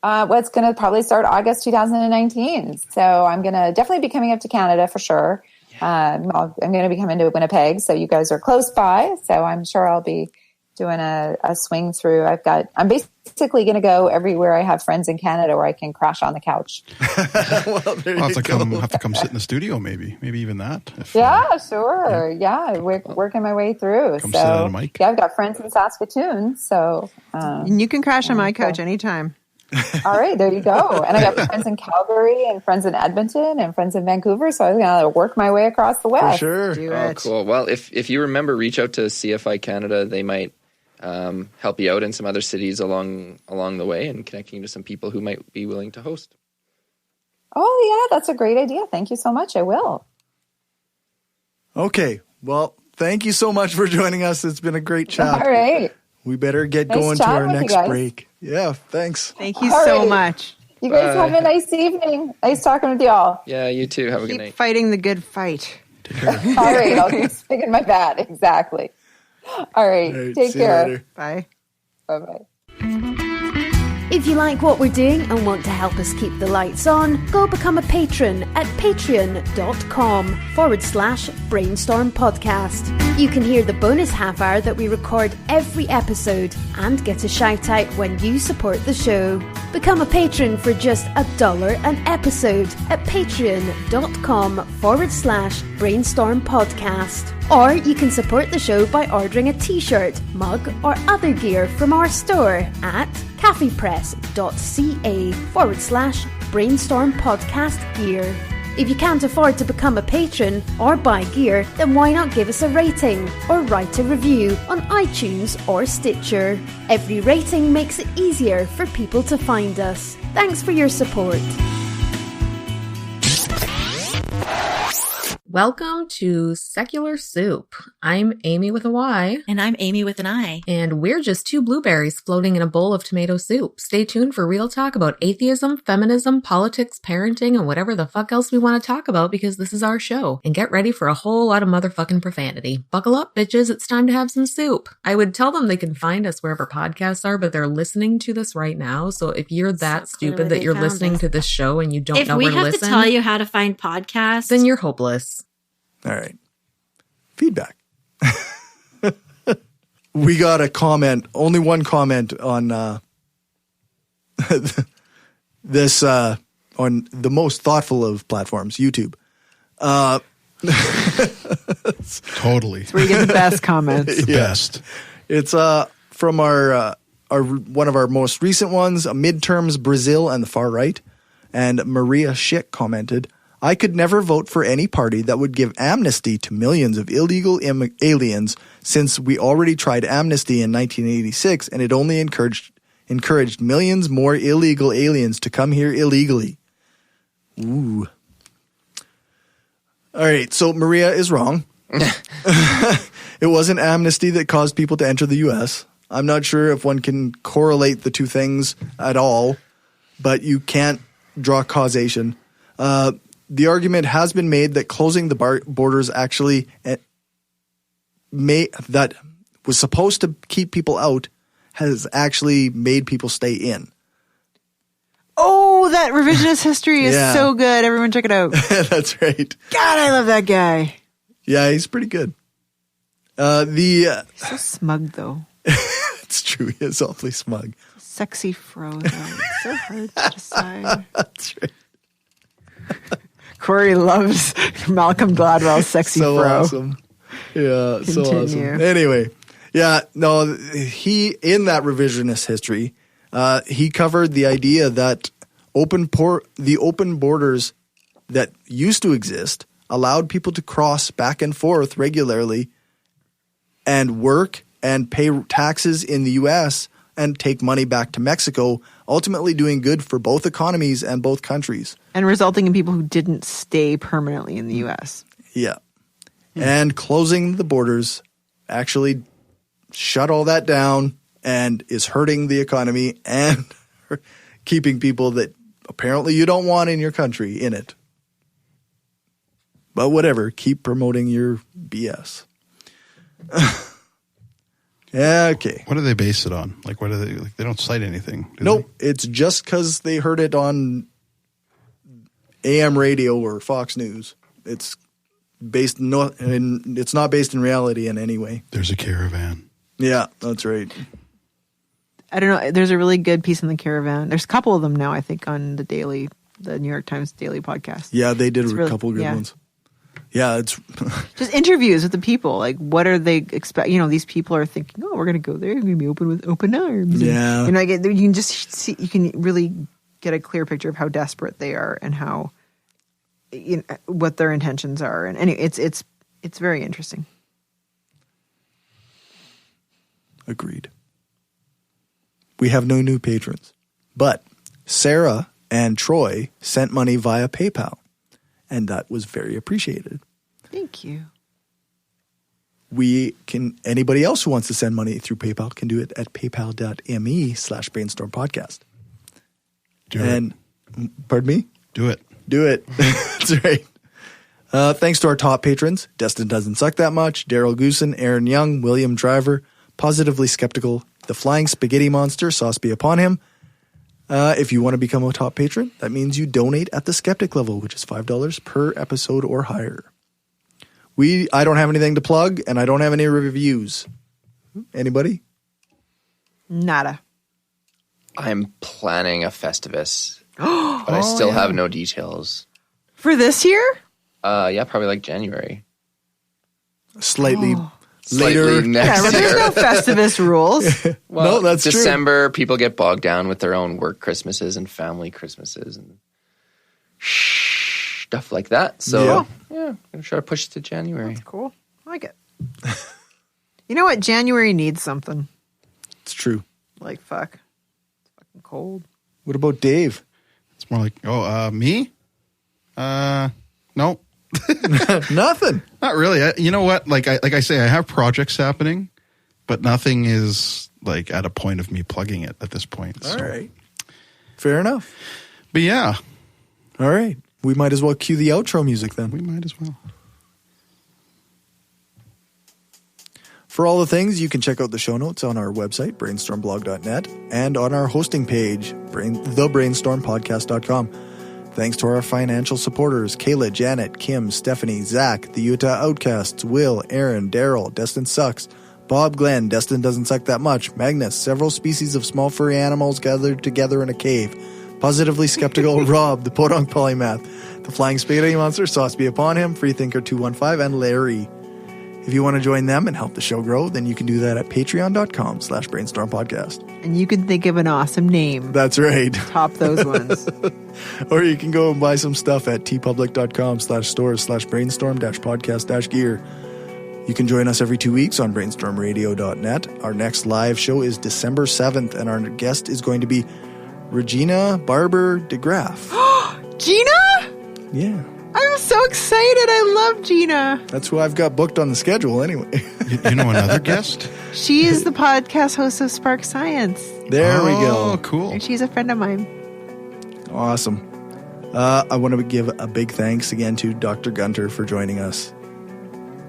It's going to probably start August 2019. So I'm going to definitely be coming up to Canada for sure. I'm going to be coming to Winnipeg, so you guys are close by. So I'm sure I'll be doing a swing through. I'm basically going to go everywhere I have friends in Canada where I can crash on the couch. Well, there I'll you have to come sit in the studio, maybe even that. Sure. Yeah, working my way through. Come sit on a mic. Yeah, I've got friends in Saskatoon, so and you can crash on my couch anytime. All right, there you go. And I got friends in Calgary and friends in Edmonton and friends in Vancouver, so I was going to work my way across the West. For sure. Do Oh, it. cool. Well, if you remember, reach out to CFI Canada. They might help you out in some other cities along the way, and connecting you to some people who might be willing to host. Oh, yeah, that's a great idea. Thank you so much. I will. Okay. Well, thank you so much for joining us. It's been a great chat. All right. We better get Nice going to chatting our with you next guys. break. Yeah, thanks. Thank you All so right. much. You guys have a nice evening. Nice talking with y'all. Yeah, you too. Have a good Keep night. fighting the good fight. All right. I'll keep sticking my bat. Exactly. All right. All right, Take see you care. later. Bye. Bye-bye. If you like what we're doing and want to help us keep the lights on, go become a patron at patreon.com/brainstorm podcast. You can hear the bonus half hour that we record every episode and get a shout out when you support the show. Become a patron for just $1 an episode at patreon.com/brainstorm podcast. Or you can support the show by ordering a t-shirt, mug or other gear from our store at caffeepress.ca/brainstorm podcast gear. If you can't afford to become a patron or buy gear, then why not give us a rating or write a review on iTunes or Stitcher? Every rating makes it easier for people to find us. Thanks for your support. Welcome to Secular Soup. I'm Amy with a Y. And I'm Amy with an I. And we're just two blueberries floating in a bowl of tomato soup. Stay tuned for real talk about atheism, feminism, politics, parenting, and whatever the fuck else we want to talk about because this is our show. And get ready for a whole lot of motherfucking profanity. Buckle up, bitches. It's time to have some soup. I would tell them they can find us wherever podcasts are, but they're listening to this right now. So if you're that stupid that you're listening to this show and you don't know where to listen. If we have to tell you how to find podcasts, then you're hopeless. All right. Feedback. We got a comment, only one comment on this on the most thoughtful of platforms, YouTube. Totally. That's where you get the best comments. The best. It's from our one of our most recent ones, Midterms Brazil and the Far Right. And Maria Schick commented, I could never vote for any party that would give amnesty to millions of illegal aliens since we already tried amnesty in 1986 and it only encouraged millions more illegal aliens to come here illegally. Ooh. All right, so Maria is wrong. It wasn't amnesty that caused people to enter the U.S. I'm not sure if one can correlate the two things at all, but you can't draw causation. The argument has been made that closing the borders actually that was supposed to keep people out has actually made people stay in. Oh, that revisionist history is so good. Everyone check it out. That's right. God, I love that guy. Yeah, he's pretty good. So smug, though. It's true. He is awfully smug. Sexy fro, though. It's so hard to decide. That's right. Cory loves Malcolm Gladwell's sexy so fro. Awesome. Yeah, so awesome. Anyway, yeah, no, he, in that revisionist history, he covered the idea that the open borders that used to exist allowed people to cross back and forth regularly and work and pay taxes in the U.S. and take money back to Mexico, ultimately doing good for both economies and both countries. And resulting in people who didn't stay permanently in the U.S. Yeah. And closing the borders actually shut all that down and is hurting the economy and keeping people that apparently you don't want in your country in it. But whatever, keep promoting your BS. Okay. What do they base it on? Like, what do they? Like, they don't cite anything. Nope. It's just because they heard it on AM radio or Fox News. It's based it's not based in reality in any way. There's a caravan. Yeah, that's right. I don't know. There's a really good piece in the Caravan. There's a couple of them now, I think, on the New York Times Daily podcast. Yeah, they did a couple good ones. Yeah, it's just interviews with the people. Like, what are they expect? You know, these people are thinking, "Oh, we're going to go there. We're going to be open with open arms." Yeah, and, you can just see. You can really get a clear picture of how desperate they are and how what their intentions are. And anyway, it's very interesting. Agreed. We have no new patrons, but Sarah and Troy sent money via PayPal. And that was very appreciated. Thank you. Anybody else who wants to send money through PayPal can do it at paypal.me/brainstormpodcast. Pardon me? Do it. Do it. That's right. Thanks to our top patrons, Destin Doesn't Suck That Much, Daryl Goosen, Aaron Young, William Driver, Positively Skeptical, The Flying Spaghetti Monster, Sauce Be Upon Him, If you want to become a top patron, that means you donate at the skeptic level, which is $5 per episode or higher. I don't have anything to plug, and I don't have any reviews. Anybody? Nada. I'm planning a Festivus, but I still have no details. For this year? Yeah, probably like January. Slightly Slightly later. next But there's year. no Festivus rules. Well, No, that's true. December, people get bogged down with their own work Christmases and family Christmases and stuff like that. So, yeah, I'm going to try to push it to January. Cool. I like it. You know what? January needs something. It's true. Like, fuck. It's fucking cold. What about Dave? It's more like, me? No, Nothing. not really. You know what? Like I say, I have projects happening, but nothing is like at a point of me plugging it at this point. All right. Fair enough. But yeah, All right. We might as well cue the outro music then. we might as well. For all the things, you can check out the show notes on our website, brainstormblog.net, and on our hosting page, thebrainstormpodcast.com. Thanks to our financial supporters, Kayla, Janet, Kim, Stephanie, Zach, the Utah Outcasts, Will, Aaron, Daryl, Destin Sucks, Bob, Glenn, Destin Doesn't Suck That Much, Magnus, several species of small furry animals gathered together in a cave, Positively Skeptical Rob, the Podunk Polymath, the Flying Spaghetti Monster, Sauce Be Upon Him, Freethinker215, and Larry. If you want to join them and help the show grow, then you can do that at patreon.com/brainstormpodcast. And you can think of an awesome name. That's right. Top those ones. Or you can go and buy some stuff at tpublic.com/stores/brainstorm-podcast-gear. You can join us every 2 weeks on brainstormradio.net. Our next live show is December 7th, and our guest is going to be Regina Barber DeGraff. Gina? Yeah. I'm so excited. I love Gina. That's who I've got booked on the schedule anyway. You know another guest? She is the podcast host of Spark Science. There we Oh, go. cool. And she's a friend of mine. Awesome. I want to give a big thanks again to Dr. Gunter for joining us.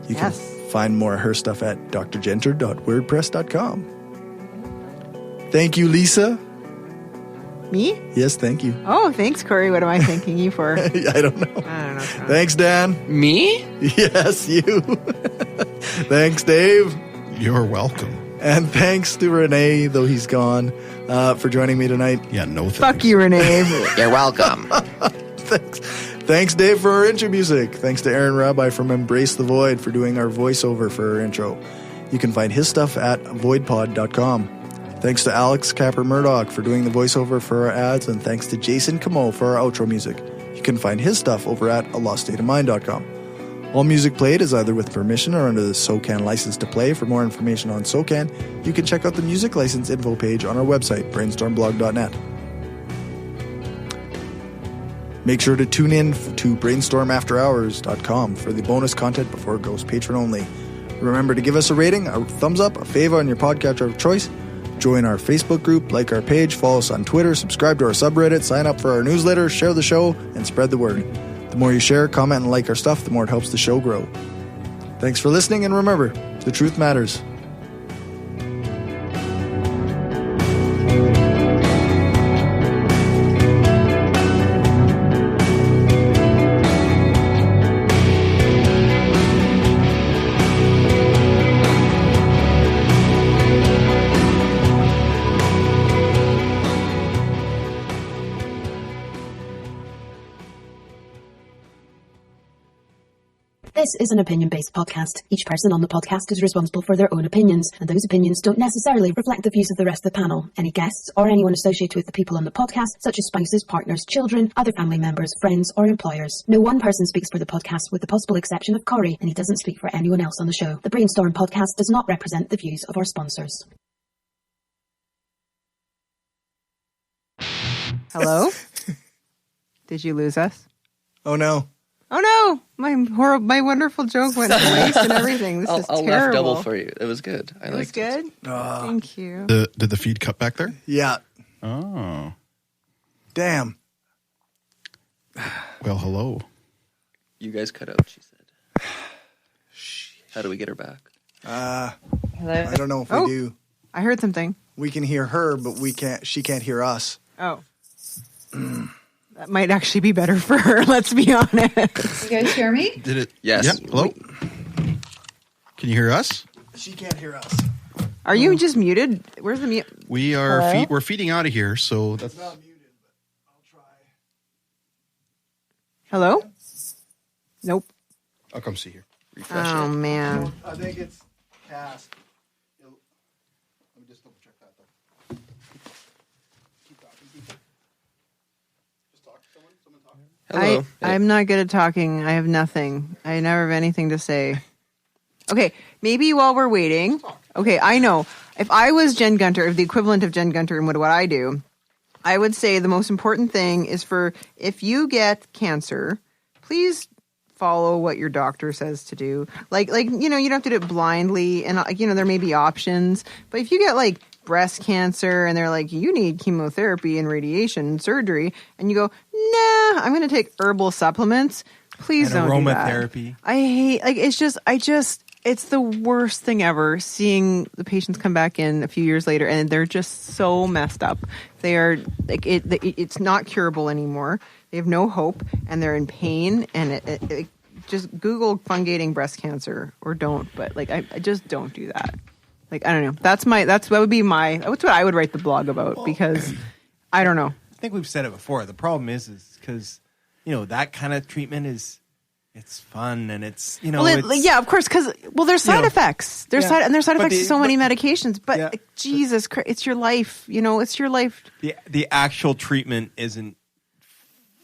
You can find more of her stuff at drgunter.wordpress.com. Thank you, Lisa. Me? Yes, thank you. Oh, thanks, Cory. What am I thanking you for? I don't know. I don't know. Thanks, Dan. Me? Yes, you. Thanks, Dave. You're welcome. And thanks to Rene, though he's gone, for joining me tonight. Yeah, no thanks. Fuck you, Rene. You're welcome. Thanks, Dave, for our intro music. Thanks to Aaron Rabbi from Embrace the Void for doing our voiceover for our intro. You can find his stuff at voidpod.com. Thanks to Alex Capper-Murdoch for doing the voiceover for our ads, and thanks to Jason Camo for our outro music. You can find his stuff over at aloststateofmind.com. All music played is either with permission or under the SOCAN license to play. For more information on SOCAN, you can check out the music license info page on our website, brainstormblog.net. Make sure to tune in to brainstormafterhours.com for the bonus content before it goes patron only. Remember to give us a rating, a thumbs up, a favor on your podcatcher of choice. Join our Facebook group, like our page, follow us on Twitter, subscribe to our subreddit, sign up for our newsletter, share the show, and spread the word. The more you share, comment, and like our stuff, the more it helps the show grow. Thanks for listening, and remember, the truth matters. This is an opinion-based podcast. Each person on the podcast is responsible for their own opinions, and those opinions don't necessarily reflect the views of the rest of the panel. Any guests or anyone associated with the people on the podcast, such as spouses, partners, children, other family members, friends, or employers. No one person speaks for the podcast with the possible exception of Cory, and he doesn't speak for anyone else on the show. The Brainstorm podcast does not represent the views of our sponsors. Hello? Did you lose us? Oh, no. Oh no! My wonderful joke went to waste and everything. This is I'll terrible. laugh double for you. It was good. I It was liked it. good. Thank you. Did the feed cut back there? Yeah. Oh. Damn. Well, hello. You guys cut out, she said. How do we get her back? I Hello. don't know if we do. I heard something. We can hear her, but we can't. She can't hear us. Oh. That might actually be better for her, let's be honest. You guys hear me? Did it? Yes. Yeah. Hello? Can you hear us? She can't hear us. Are you just muted? Where's the mute? We are Hello? we're feeding out of here, so that's Not muted, but I'll try. Hello? Nope. I'll come see here. Refresh Oh, it. man. I think it's cast. Let me just double check that though. Keep talking, people. Just talk to someone. Someone talk. Hello. I'm not good at talking. I have nothing. I never have anything to say. Okay, maybe while we're waiting. Okay, I know. If I was Jen Gunter, if the equivalent of Jen Gunter and what I do, I would say the most important thing is if you get cancer, please follow what your doctor says to do. Like you don't have to do it blindly, and there may be options. But if you get like breast cancer and they're like, you need chemotherapy and radiation and surgery, and you go, nah, I'm going to take herbal supplements. Please And don't do that. aromatherapy. I hate it's the worst thing ever seeing the patients come back in a few years later and they're just so messed up. They are like it's not curable anymore. They have no hope and they're in pain, and it just Google fungating breast cancer or don't, but like I just don't do that. Like I don't know. That's what I would write the blog about, because I don't know. I think we've said it before. The problem is because that kind of treatment it's fun and it's yeah, of course, because there's side effects. There's side effects to so many medications. But yeah. like, Jesus Christ, it's your life. It's your life. The actual treatment isn't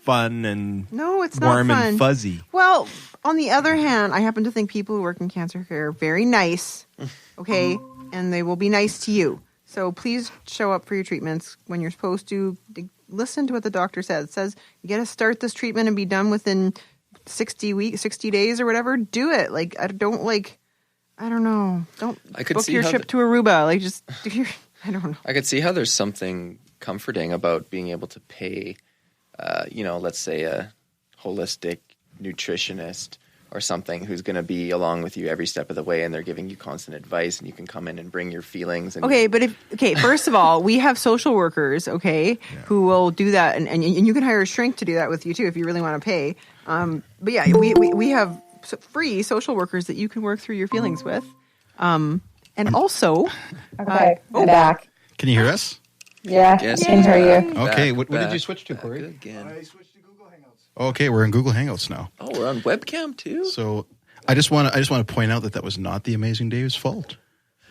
fun and No, it's not warm fun. and fuzzy. Well, on the other hand, I happen to think people who work in cancer care are very nice. Okay, and they will be nice to you. So please show up for your treatments when you're supposed to. Listen to what the doctor says. It says you got to start this treatment and be done within 60 days or whatever. Do it. Like I don't know. Don't I could book see your how trip to Aruba. Like just I don't know. I could see how there's something comforting about being able to pay, let's say a holistic nutritionist or something who's going to be along with you every step of the way, and they're giving you constant advice, and you can come in and bring your feelings. And First of all, we have social workers, who will do that, and you can hire a shrink to do that with you too if you really want to pay. But yeah, we have free social workers that you can work through your feelings with, and also, Okay, I'm back. Can you hear us? Yeah, Yes. I can hear you. Okay, what did you switch to, Cory? Again. I switched to Google Hangouts. Okay, we're in Google Hangouts now. Oh, we're on webcam too. So I just want to point out that was not the Amazing Dave's fault.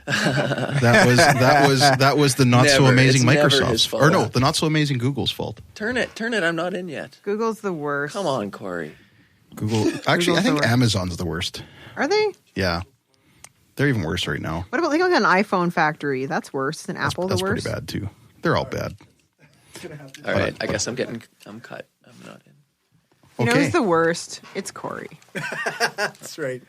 that was the not so Never. amazing It's never Microsoft's, his fault. or no, the not so amazing Google's fault. Turn it. I'm not in yet. Google's the worst. Come on, Cory. Actually, I Google's think the worst. Amazon's the worst. Are they? Yeah, they're even worse right now. What about like an iPhone factory? That's worse than Apple. That's the worst. pretty bad too. They're all bad. All right. I guess I'm cut. I'm not in. You know Okay. who's the worst? It's Cory. That's right.